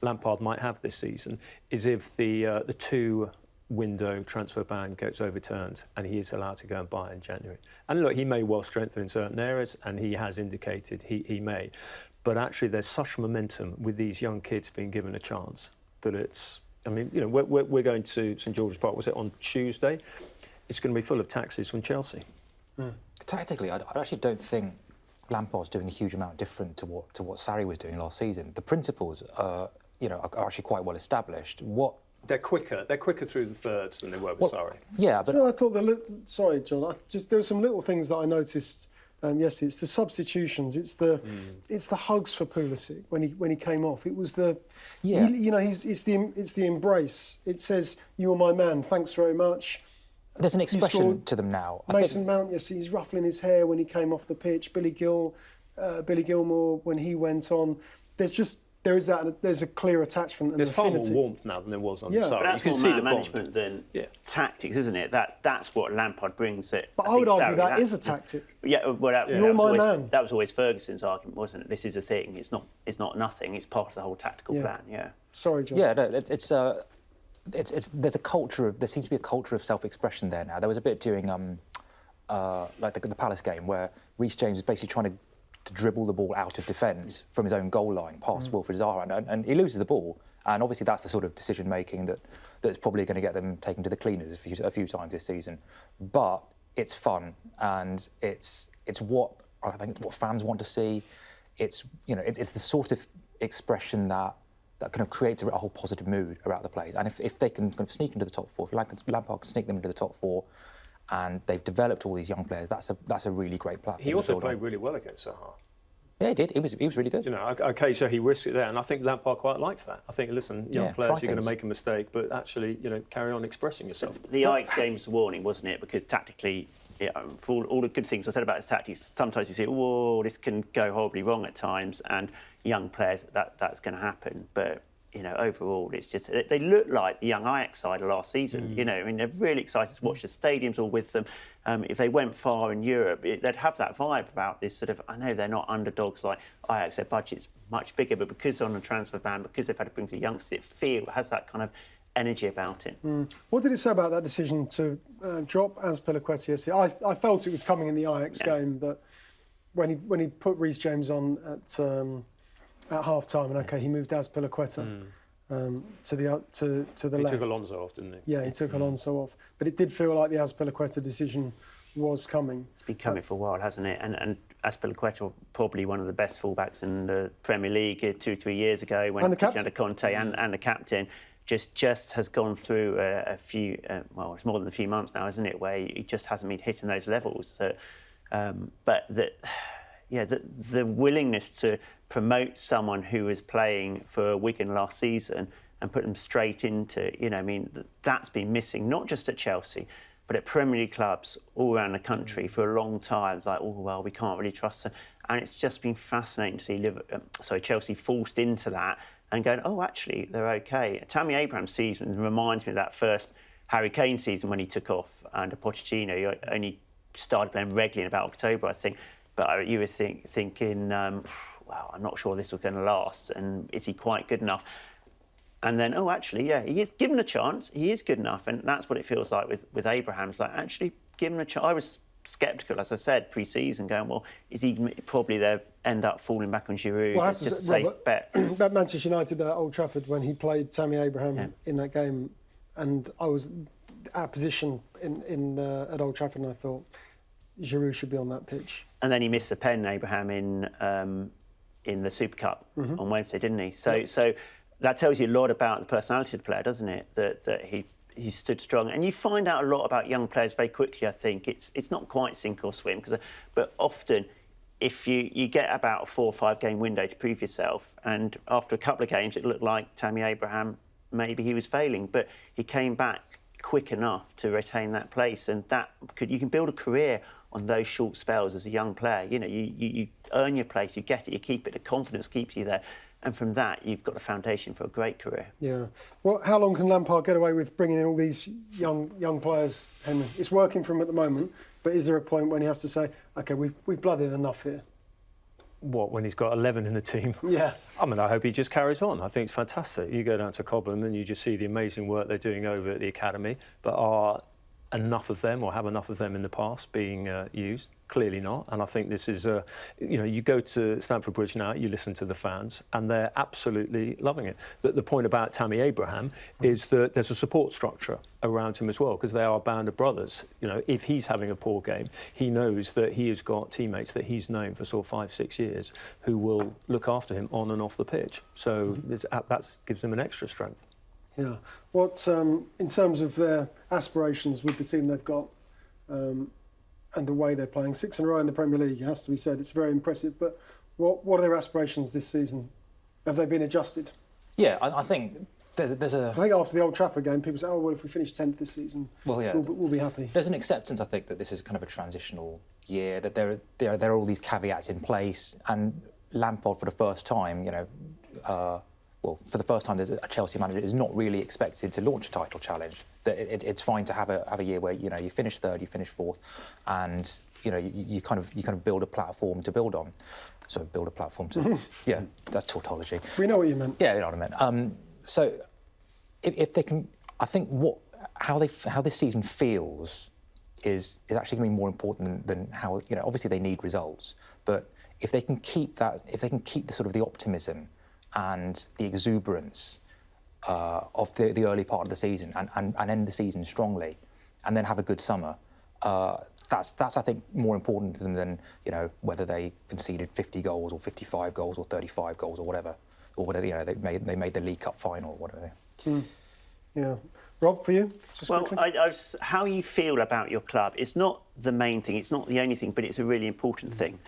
Lampard might have this season is if the two-window transfer ban gets overturned and he is allowed to go and buy in January. And look, he may well strengthen in certain areas, and he has indicated he may. But actually, there's such momentum with these young kids being given a chance that it's... we're going to St George's Park, was it on Tuesday? It's going to be full of taxis from Chelsea. Tactically, I actually don't think Lampard's doing a huge amount different to what Sarri was doing last season. The principles are actually quite well established. They're quicker through the thirds than they were with Sarri. Yeah, but I thought sorry, John. There were some little things that I noticed. Yes, it's the substitutions. It's the hugs for Pulisic when he came off. It was the it's the embrace. It says, "You're my man. Thanks very much." There's an expression to them now. Mason Mount, he's ruffling his hair when he came off the pitch. Billy Gilmore when he went on. There's a clear attachment and there's affinity. Far more warmth now than there was on Sarri. But that's you can more see the management than tactics, isn't it? That's what Lampard brings. But I would argue that is a tactic. Yeah, well, You're my man. That was always Ferguson's argument, wasn't it? This is a thing. It's not nothing. It's part of the whole tactical plan. Yeah. Sorry, John. Yeah, no, there's a culture there seems to be a culture of self-expression there now. There was a bit during like the Palace game where Reece James was basically trying to dribble the ball out of defence from his own goal line past Wilfred Zaha, and he loses the ball. And obviously that's the sort of decision making that's probably going to get them taken to the cleaners a few times this season. But it's fun, and it's what I think it's what fans want to see. It's the sort of expression that kind of creates a whole positive mood about the place. And if they can kind of sneak into the top four, if Lampard can sneak them into the top four, and they've developed all these young players, that's a really great platform. He also played really well against Zaha. Yeah, he did. He was really good. Okay, so he risked it there, and I think Lampard quite likes that. I think, listen, young players, you're going to make a mistake, but actually, carry on expressing yourself. The Ajax game was a warning, wasn't it? Because tactically, for all the good things I said about his tactics, sometimes you see, whoa, this can go horribly wrong at times, and young players, that's going to happen. But overall, it's just they look like the young Ajax side of last season. They're really excited to watch the stadiums all with them. If they went far in Europe, they'd have that vibe about this sort of. I know they're not underdogs like Ajax; their budget's much bigger, but because they're on a transfer ban, because they've had to bring the youngsters, it has that kind of energy about it. What did it say about that decision to drop Azpilicueta yesterday? I felt it was coming in the Ajax game that when he put Reece James on at half time, and he moved Azpilicueta to the left. He took Alonso off, didn't he? Yeah, he took Alonso off. But it did feel like the Azpilicueta decision was coming. It's been coming for a while, hasn't it? And Azpilicueta, probably one of the best fullbacks in the Premier League 2-3 years ago when under Conte and the captain. Just has gone through a few, it's more than a few months now, isn't it, where he just hasn't been hitting those levels. But the willingness to promote someone who was playing for Wigan last season and put them straight into, that's been missing, not just at Chelsea, but at Premier League clubs all around the country for a long time. It's like, we can't really trust them. And it's just been fascinating to see Chelsea forced into that and going, actually, they're OK. Tammy Abraham's season reminds me of that first Harry Kane season when he took off under Pochettino. He only started playing regularly in about October, I think. But you were thinking, I'm not sure this was going to last, and is he quite good enough? And then, he is given a chance. He is good enough, and that's what it feels like with Abraham. It's like, actually, given a chance. I was sceptical, as I said, pre-season, going, is he probably they'll end up falling back on Giroud? Well, it's just a safe bet. That Manchester United at Old Trafford when he played Tammy Abraham in that game, and I was at position at Old Trafford, and I thought Giroud should be on that pitch. And then he missed a pen, Abraham, in the Super Cup on Wednesday, didn't he? So that tells you a lot about the personality of the player, doesn't it? That he stood strong. And you find out a lot about young players very quickly, I think. It's not quite sink or swim, but often if you get about a 4 or 5 game window to prove yourself, and after a couple of games it looked like Tammy Abraham maybe he was failing, but he came back quick enough to retain that place, and you can build a career on those short spells as a young player. You know, you earn your place, you get it, you keep it, the confidence keeps you there. And from that, you've got the foundation for a great career. Yeah. Well, how long can Lampard get away with bringing in all these young players, Henry? It's working for him at the moment, but is there a point when he has to say, OK, we've blooded enough here? What, when he's got 11 in the team? Yeah. I mean, I hope he just carries on. I think it's fantastic. You go down to Cobham and you just see the amazing work they're doing over at the academy, but are enough of them, or have enough of them in the past, being used? Clearly not. And I think this is, you know, you go to Stamford Bridge now, you listen to the fans, and they're absolutely loving it. The point about Tammy Abraham is that there's a support structure around him as well, because they are a band of brothers. You know, if he's having a poor game, he knows that he has got teammates that he's known for sort of 5-6 years who will look after him on and off the pitch. So that gives him an extra strength. Yeah. What, in terms of their aspirations with the team they've got and the way they're playing, 6 in a row in the Premier League, it has to be said, it's very impressive. But what are their aspirations this season? Have they been adjusted? Yeah, I think there's a... I think after the Old Trafford game, people say, oh, well, if we finish 10th this season, well, yeah, we'll be happy. There's an acceptance, I think, that this is kind of a transitional year, that there are all these caveats in place, and Lampard, for the first time, you know, for the first time, there's a Chelsea manager is not really expected to launch a title challenge. It's fine to have a year where, you know, you finish third, you finish fourth, and you know you kind of build a platform to build on. So build a platform to yeah, that's tautology. We know what you meant. Yeah, you know what I meant. So if they can, I think how this season feels is actually going to be more important than how, you know, obviously they need results, but if they can keep the sort of the optimism and the exuberance of the early part of the season and end the season strongly, and then have a good summer. That's I think more important than you know, whether they conceded 50 goals or 55 goals or 35 goals or whatever, or whether, you know, they made the League Cup final or whatever. Yeah. Rob, for you? Well, how you feel about your club is not the main thing. It's not the only thing, but it's a really important thing.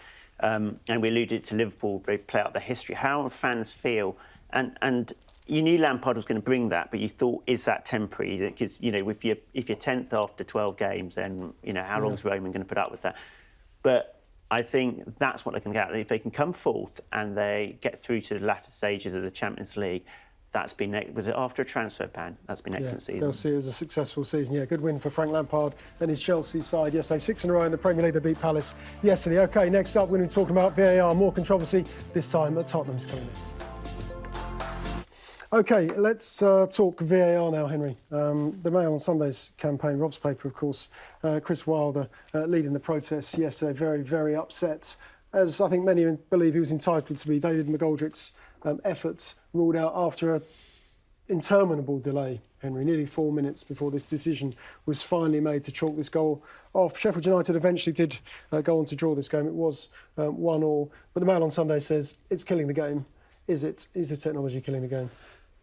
And we alluded to Liverpool, they play out the history. How fans feel, and you knew Lampard was going to bring that, but you thought, is that temporary? Because, you know, if you're 10th after 12 games, then, you know, how long is Roman going to put up with that? But I think that's what they can get. If they can come fourth and they get through to the latter stages of the Champions League, was it after a transfer ban? That's been excellent season. They'll see it as a successful season. Yeah, good win for Frank Lampard and his Chelsea side yesterday. 6 in a row in the Premier League. They beat Palace yesterday. OK, next up, we're going to be talking about VAR. More controversy this time at Tottenham's coming next. OK, let's talk VAR now, Henry. The Mail on Sunday's campaign, Rob's paper, of course, Chris Wilder leading the protests yesterday, very, very upset. As I think many believe he was entitled to be, David McGoldrick's efforts ruled out after an interminable delay, Henry, nearly 4 minutes before this decision was finally made to chalk this goal off. Sheffield United eventually did go on to draw this game. It was 1-1, but the Mail on Sunday says it's killing the game. Is it? Is the technology killing the game?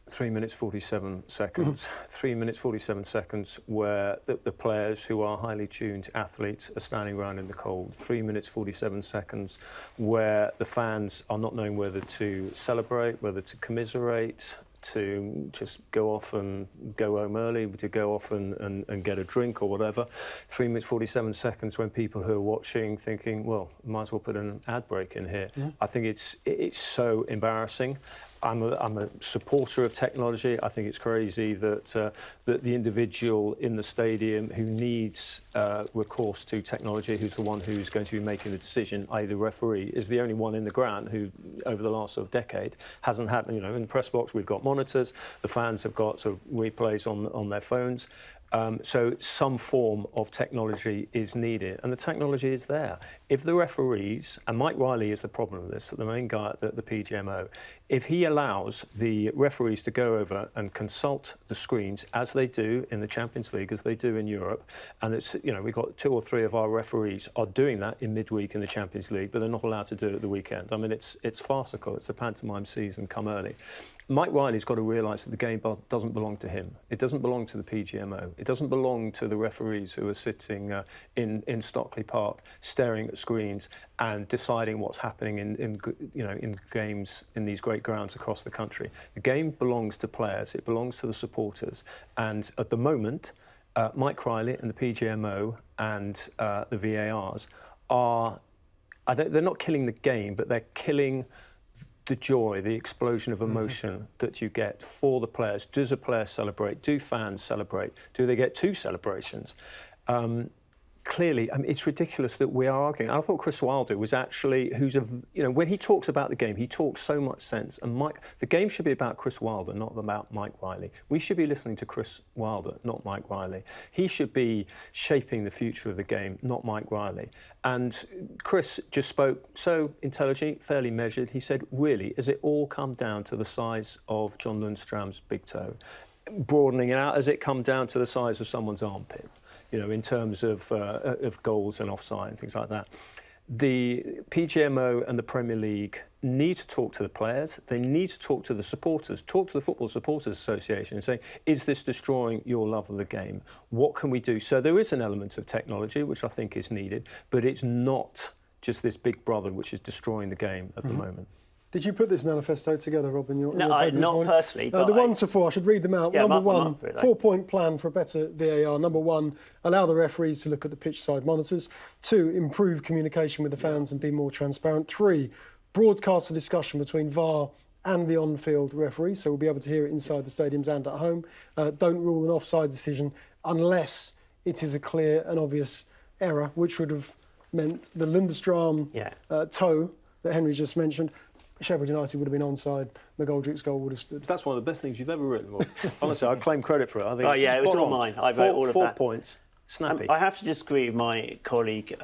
3 minutes 47 seconds. 3 minutes 47 seconds where the players who are highly tuned athletes are standing around in the cold. 3 minutes 47 seconds where the fans are not knowing whether to celebrate, whether to commiserate, to just go off and go home early, to go off and get a drink or whatever. 3 minutes 47 seconds when people who are watching thinking, well, might as well put an ad break in here. Yeah. I think it's so embarrassing. I'm a supporter of technology. I think it's crazy that the individual in the stadium who needs recourse to technology, who's the one who's going to be making the decision, i.e. the referee, is the only one in the ground who, over the last sort of decade, hasn't had, you know, in the press box we've got monitors, the fans have got sort of replays on their phones. So some form of technology is needed, and the technology is there. If the referees, and Mike Riley is the problem with this, the main guy at the PGMO, if he allows the referees to go over and consult the screens as they do in the Champions League, as they do in Europe, and it's, you know, we've got 2 or 3 of our referees are doing that in midweek in the Champions League, but they're not allowed to do it at the weekend. I mean, it's farcical. It's the pantomime season come early. Mike Riley's got to realise that the game doesn't belong to him. It doesn't belong to the PGMO. It doesn't belong to the referees who are sitting in Stockley Park, staring at screens and deciding what's happening in games in these great grounds across the country. The game belongs to players. It belongs to the supporters. And at the moment, Mike Riley and the PGMO and the VARs they're not killing the game, but they're killing the joy, the explosion of emotion that you get for the players. Does a player celebrate? Do fans celebrate? Do they get 2 celebrations? Clearly, I mean, it's ridiculous that we are arguing. I thought Chris Wilder was actually, when he talks about the game, he talks so much sense. And the game should be about Chris Wilder, not about Mike Riley. We should be listening to Chris Wilder, not Mike Riley. He should be shaping the future of the game, not Mike Riley. And Chris just spoke so intelligently, fairly measured. He said, really, has it all come down to the size of John Lundstrom's big toe? Broadening it out, has it come down to the size of someone's armpit? In terms of goals and offside and things like that. The PGMO and the Premier League need to talk to the players. They need to talk to the supporters, talk to the Football Supporters Association and say, is this destroying your love of the game? What can we do? So there is an element of technology, which I think is needed, but it's not just this big brother which is destroying the game at the moment. Did you put this manifesto together, Rob, in your No, paper not personally. But the 1 to 4, I should read them out. Yeah, Number 1, Mark, 4-point plan for a better VAR. Number 1, allow the referees to look at the pitch side monitors. 2, improve communication with the fans and be more transparent. 3, broadcast the discussion between VAR and the on-field referee, so we'll be able to hear it inside the stadiums and at home. Don't rule an offside decision unless it is a clear and obvious error, which would have meant the Lundstrom toe that Henry just mentioned. Sheffield United would have been onside. McGoldrick's goal would have stood. That's one of the best things you've ever written, Rob. Honestly, I claim credit for it. I think it was all mine. I wrote all of that. 4 points, snappy. I have to disagree with my colleague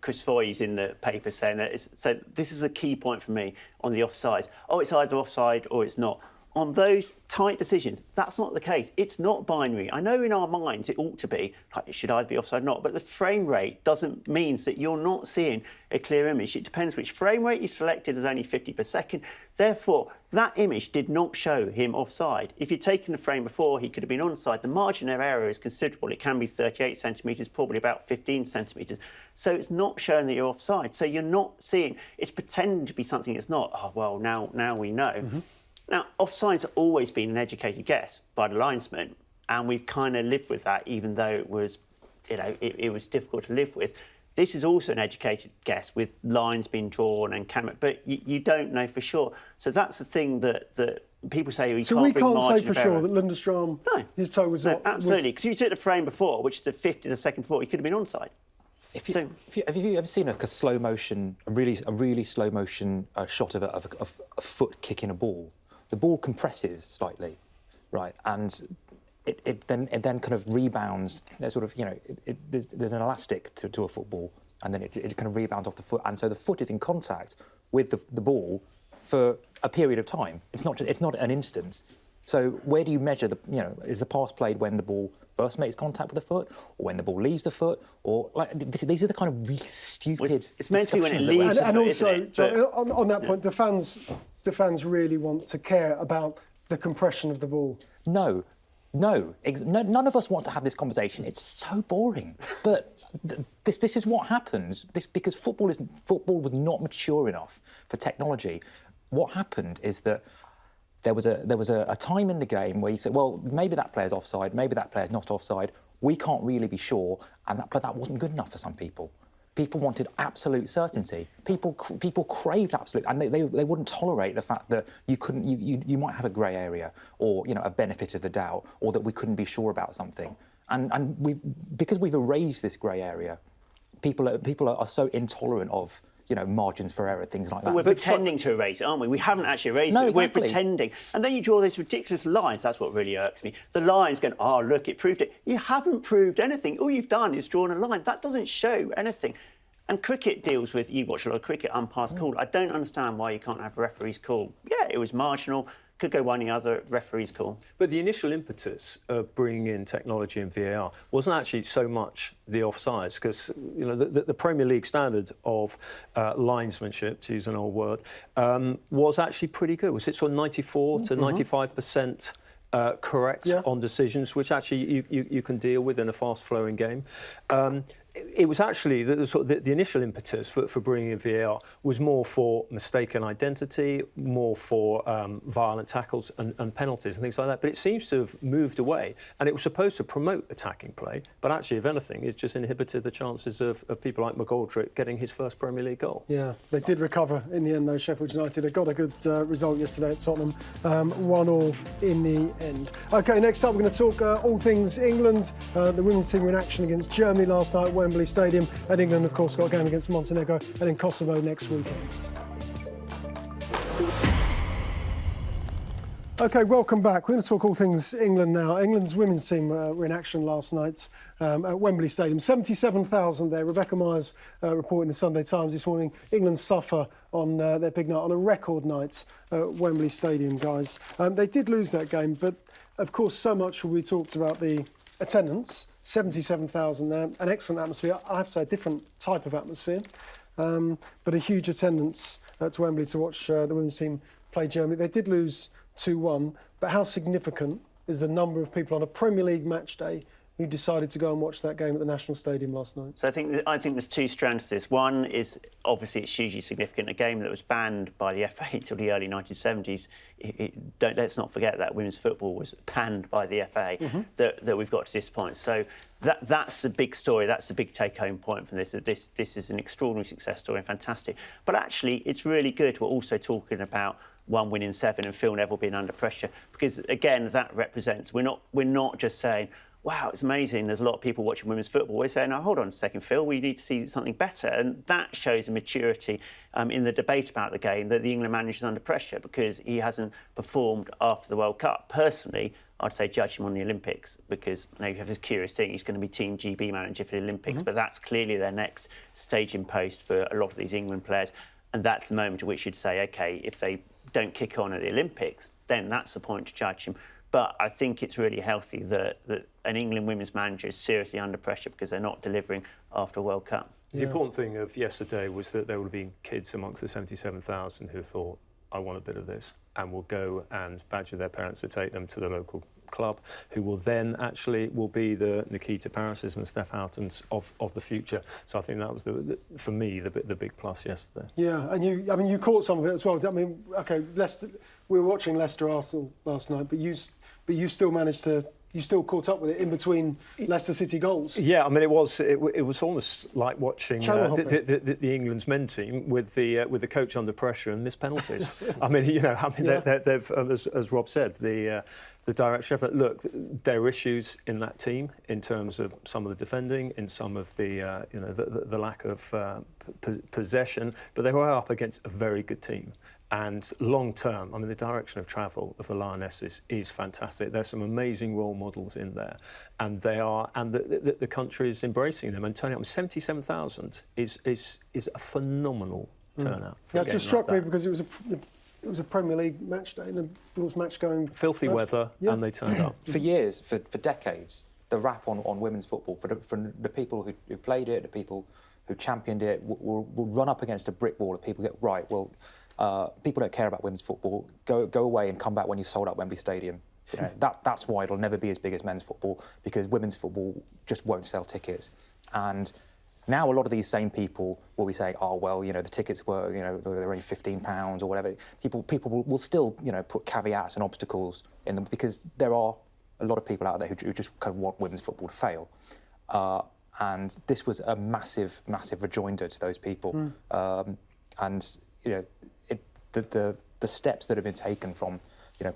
Chris Foy, who's in the paper, saying that. So this is a key point for me on the offside. Oh, it's either offside or it's not. On those tight decisions, that's not the case. It's not binary. I know in our minds it ought to be, like it should either be offside or not, but the frame rate doesn't mean that you're not seeing a clear image. It depends which frame rate you selected as only 50 per second. Therefore, that image did not show him offside. If you'd taken the frame before, he could have been onside. The margin of error is considerable. It can be 38 centimetres, probably about 15 centimetres. So it's not showing that you're offside. So you're not seeing, it's pretending to be something it's not. Oh, well, now we know. Now, offside's always been an educated guess by the linesman, and we've kind of lived with that, even though it was, it was difficult to live with. This is also an educated guess with lines being drawn and camera, but you don't know for sure. So that's the thing that people say we can't bring margin of error. So we can't say for sure that Lundstrom, his toe was not... Absolutely, because you took the frame before, which is a 50 the second before, he could have been onside. Have you ever seen a slow motion, a really slow motion shot of a foot kicking a ball? The ball compresses slightly, right, and it then kind of rebounds. There's sort of there's an elastic to a football, and then it kind of rebounds off the foot, and so the foot is in contact with the ball for a period of time. It's not an instant. So where do you measure is the pass played when the ball first makes contact with the foot, or when the ball leaves the foot, or these are the kind of really stupid. Well, it's meant to be when it leaves the foot, and also, isn't it? on that point, the fans really want to care about the compression of the ball. No, none of us want to have this conversation. It's so boring. But this is what happens. Because football was not mature enough for technology. What happened is that there was a time in the game where you said, well, maybe that player's offside, maybe that player's not offside. We can't really be sure, but that wasn't good enough for some people. People wanted absolute certainty. People craved absolute, and they wouldn't tolerate the fact that you might have a grey area, or a benefit of the doubt, or that we couldn't be sure about something. And because we've erased this grey area, people are so intolerant of margins for error, things like that. But we're pretending to erase it, aren't we? We haven't actually erased it. Exactly. We're pretending. And then you draw these ridiculous lines. That's what really irks me. The lines going, oh, look, it proved it. You haven't proved anything. All you've done is drawn a line. That doesn't show anything. And cricket deals with, you watch a lot of cricket, umpires call. I don't understand why you can't have referees call. Yeah, it was marginal. could go one or the other. Referee's call. But the initial impetus of bringing in technology and VAR wasn't actually so much the offsides, because the Premier League standard of linesmanship, to use an old word, was actually pretty good. Was it sort of 94 to 95%? Correct on decisions, which actually you can deal with in a fast-flowing game. It was actually the initial impetus for bringing in VAR was more for mistaken identity, more for violent tackles and penalties and things like that. But it seems to have moved away, and it was supposed to promote attacking play, but actually, if anything, it's just inhibited the chances of people like McGoldrick getting his first Premier League goal. Yeah, they did recover in the end, though. Sheffield United had got a good result yesterday at Tottenham, 1-1 in the end. OK, next up we're going to talk all things England. The women's team were in action against Germany last night at Wembley Stadium, and England, of course, got a game against Montenegro and in Kosovo next weekend. OK, welcome back. We're going to talk all things England now. England's women's team were in action last night at Wembley Stadium. 77,000 there. Rebecca Myers reporting the Sunday Times this morning. England suffer on their big night, on a record night at Wembley Stadium, guys. They did lose that game, but of course so much will be talked about the attendance. 77,000 there, an excellent atmosphere. I have to say, a different type of atmosphere, but a huge attendance to Wembley to watch the women's team play Germany. They did lose 2-1, but how significant is the number of people on a Premier League match day who decided to go and watch that game at the National Stadium last night? So I think there's two strands to this. One is obviously it's hugely significant. A game that was banned by the FA until the early 1970s. Let's not forget that women's football was banned by the FA. That we've got to this point. So that's the big story. That's the big take-home point from this. That this is an extraordinary success story and fantastic. But actually, it's really good. We're also talking about 1 win in 7 and Phil Neville being under pressure, because again that represents we're not just saying, wow, it's amazing, there's a lot of people watching women's football. We're saying, oh, hold on a second, Phil, we need to see something better. And that shows a maturity in the debate about the game, that the England manager's under pressure because he hasn't performed after the World Cup. Personally, I'd say judge him on the Olympics, because now you have this curious thing, he's going to be Team GB manager for the Olympics, but that's clearly their next staging post for a lot of these England players. And that's the moment at which you'd say, OK, if they don't kick on at the Olympics, then that's the point to judge him. But I think it's really healthy that an England women's manager is seriously under pressure because they're not delivering after a World Cup. The important thing of yesterday was that there would have been kids amongst the 77,000 who thought, I want a bit of this, and will go and badger their parents to take them to the local club, who will then actually be the Nikita Parises and Steph Houghtons of the future. So I think that was for me the big plus yesterday. Yeah, and you caught some of it as well. I mean, OK, we were watching Leicester Arsenal last night, but you still managed to. You still caught up with it in between Leicester City goals. Yeah, I mean it was almost like watching the England's men team with the coach under pressure and missed penalties. They've as Rob said, the direct effort. Look, there are issues in that team in terms of some of the defending, in some of the the lack of possession, but they were up against a very good team. And long term, I mean, the direction of travel of the Lionesses is fantastic. There's some amazing role models in there, and the country is embracing them and turning up. 77,000 is a phenomenal turnout. Yeah, it just struck me because it was a Premier League match day, and it was match going. Filthy weather, and they turned up. For years, for decades, the rap on women's football, for the people who played it, the people who championed it, will run up against a brick wall. Of people get right. Well. People don't care about women's football. Go away and come back when you've sold out Wembley Stadium. You know, that's why it'll never be as big as men's football, because women's football just won't sell tickets. And now a lot of these same people will be saying, oh well, the tickets were, they're only £15 or whatever. People will still, put caveats and obstacles in them, because there are a lot of people out there who just kind of want women's football to fail. And this was a massive, massive rejoinder to those people. The steps that have been taken from,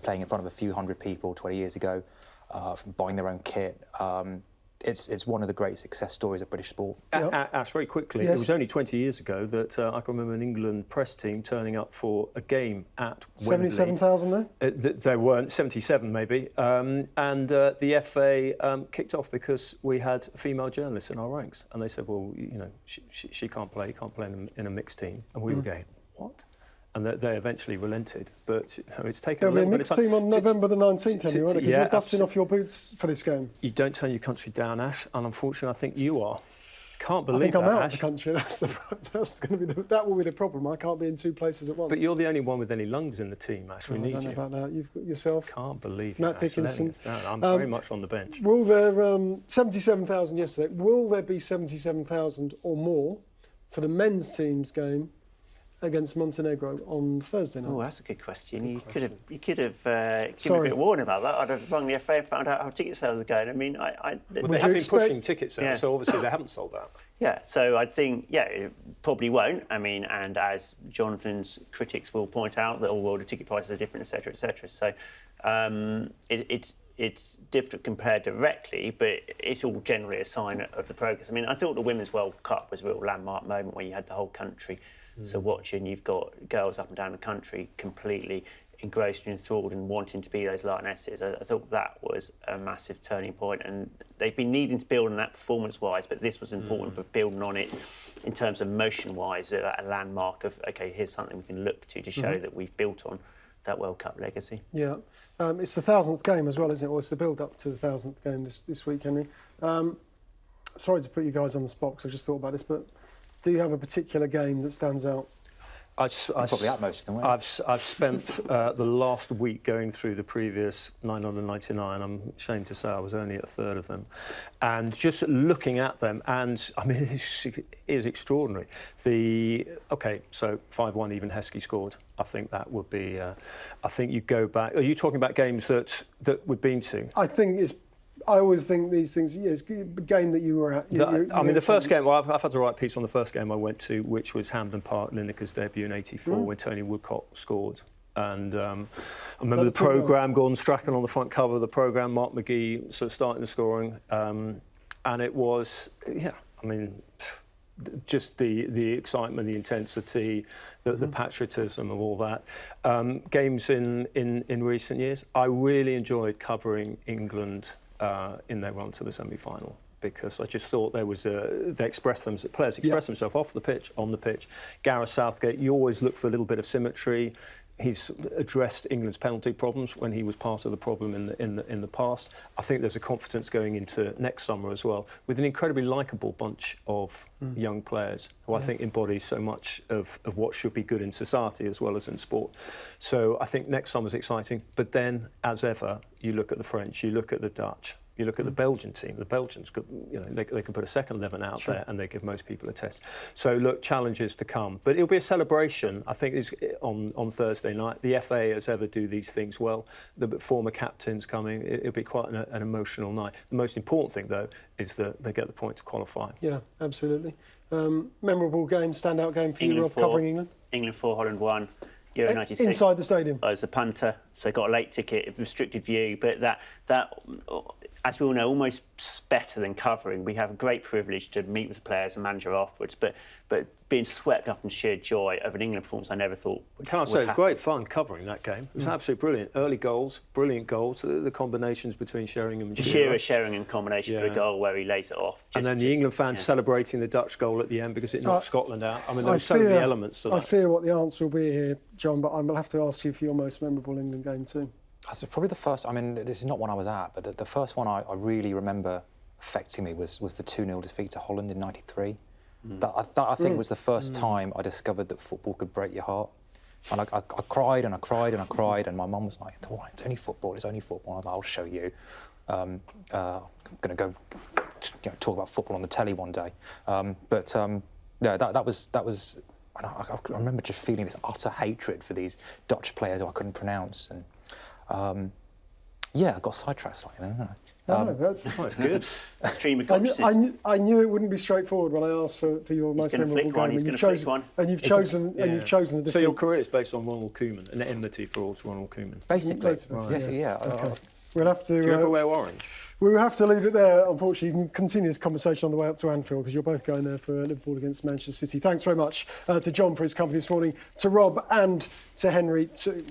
playing in front of a few hundred people 20 years ago, from buying their own kit, it's one of the great success stories of British sport. Ash, very quickly, It was only 20 years ago that I can remember an England press team turning up for a game at Wembley. 77,000 there? There weren't, 77 maybe, and the FA kicked off because we had female journalists in our ranks, and they said, well, she can't play in a mixed team, and we were going, what? and they eventually relented. But it's taken There'll a be a little bit of mixed time. team on November the 19th, Henry, won't it? Because Yeah, you're dusting off your boots for this game. You don't turn your country down, Ash, and unfortunately, I think you are. Can't I believe think that, I'm out Ash. of the country. That's going to be that will be the problem. I can't be in two places at once. But you're the only one with any lungs in the team, Ash. We need I don't you. know about that. You've got yourself. Can't believe Matt Ash, Dickinson. letting us down. I'm very much on the bench. Will there 77,000 yesterday? Will there be 77,000 or more for the men's team's game against Montenegro on Thursday night? Oh, that's a good question. You could have given a Sorry. bit of warning about that. I'd have rung the FA and found out how ticket sales are going. I mean, Well, they Would have you been expect- pushing ticket sales, Yeah. so obviously they haven't sold out. yeah. So I think, it probably won't. I mean, and as Jonathan's critics will point out, that all world ticket prices are different, etc., etc. So it's different compared directly, but it's all generally a sign of the progress. I mean, I thought the Women's World Cup was a real landmark moment where you had the whole country. So watching, you've got girls up and down the country completely engrossed and enthralled and wanting to be those lionesses. I thought that was a massive turning point, and they've been needing to build on that performance-wise, but this was important for building on it in terms of motion-wise, a landmark of, OK, here's something we can look to show that we've built on that World Cup legacy. Yeah. It's the 1,000th game as well, isn't it? Or it's the build-up to the 1,000th game this week, Henry. Sorry to put you guys on the spot, because I just thought about this, but do you have a particular game that stands out? Probably at most of them, won't I've spent the last week going through the previous 999. I'm ashamed to say I was only at a third of them. And just looking at them, and I mean, it is extraordinary. So 5-1 even Heskey scored. I think that would be, I think you go back. Are you talking about games that we've been to? I always think these things, it's a game that you were at. The first game, well, I've had to write a piece on the first game I went to, which was Hampden Park, Lineker's debut in '84, when Tony Woodcock scored. And I remember the programme, Gordon Strachan on the front cover of the programme, Mark McGee sort of starting the scoring. And it was, just the excitement, the intensity, the patriotism of all that. Games in recent years, I really enjoyed covering England in their run to the semi-final, because I just thought players express themselves off the pitch, on the pitch. Gareth Southgate, you always look for a little bit of symmetry. He's addressed England's penalty problems when he was part of the problem in the past. I think there's a confidence going into next summer as well, with an incredibly likeable bunch of young players who I think embody so much of what should be good in society as well as in sport. So I think next summer's exciting. But then, as ever, you look at the French, you look at the Dutch, you look at the Belgian team. The Belgians, they can put a second 11 out there, and they give most people a test. So look, challenges to come, but it'll be a celebration. I think it's on Thursday night. The FA, as ever, do these things well. The former captains coming. It'll be quite an emotional night. The most important thing, though, is that they get the point to qualify. Yeah, absolutely. Memorable game, standout game for you, Rob, covering England. England 4, Holland 1. Euro 96. Inside the stadium. I was a punter, so got a late ticket, restricted view. But that, as we all know, almost better than covering. We have a great privilege to meet with the players and manager afterwards. But being swept up in sheer joy of an England performance, I never thought. Can I say, it's great fun covering that game. It was absolutely brilliant. Early goals, brilliant goals. The combinations between Sheringham and Shearer. Sheringham combination for a goal where he lays it off. And then the England fans celebrating the Dutch goal at the end because it knocked Scotland out. I mean, there were so many elements to that. I fear what the answer will be here, John, but I will have to ask you for your most memorable England game too. That's probably the first. I mean, this is not one I was at, but the first one I really remember affecting me was the 2-0 defeat to Holland in '93. That I think was the first time I discovered that football could break your heart. And I cried and I cried and I cried, and my mum was like, "All right, it's only football. It's only football." I was like, "I'll show you. I'm going to go talk about football on the telly one day." That was. And I remember just feeling this utter hatred for these Dutch players who I couldn't pronounce, and I got sidetracked slightly there, didn't I? That's good. Stream of consciousness. I knew it wouldn't be straightforward when I asked for your most memorable game. He's going to flick one. And you've chosen a defeat. So your career is based on Ronald Koeman, an enmity for Ronald Koeman. Basically, right. Yeah. Okay. We'll have to. Do you ever wear orange? We'll have to leave it there. Unfortunately, you can continue this conversation on the way up to Anfield, because you're both going there for Liverpool against Manchester City. Thanks very much to John for his company this morning, to Rob and to Henry too.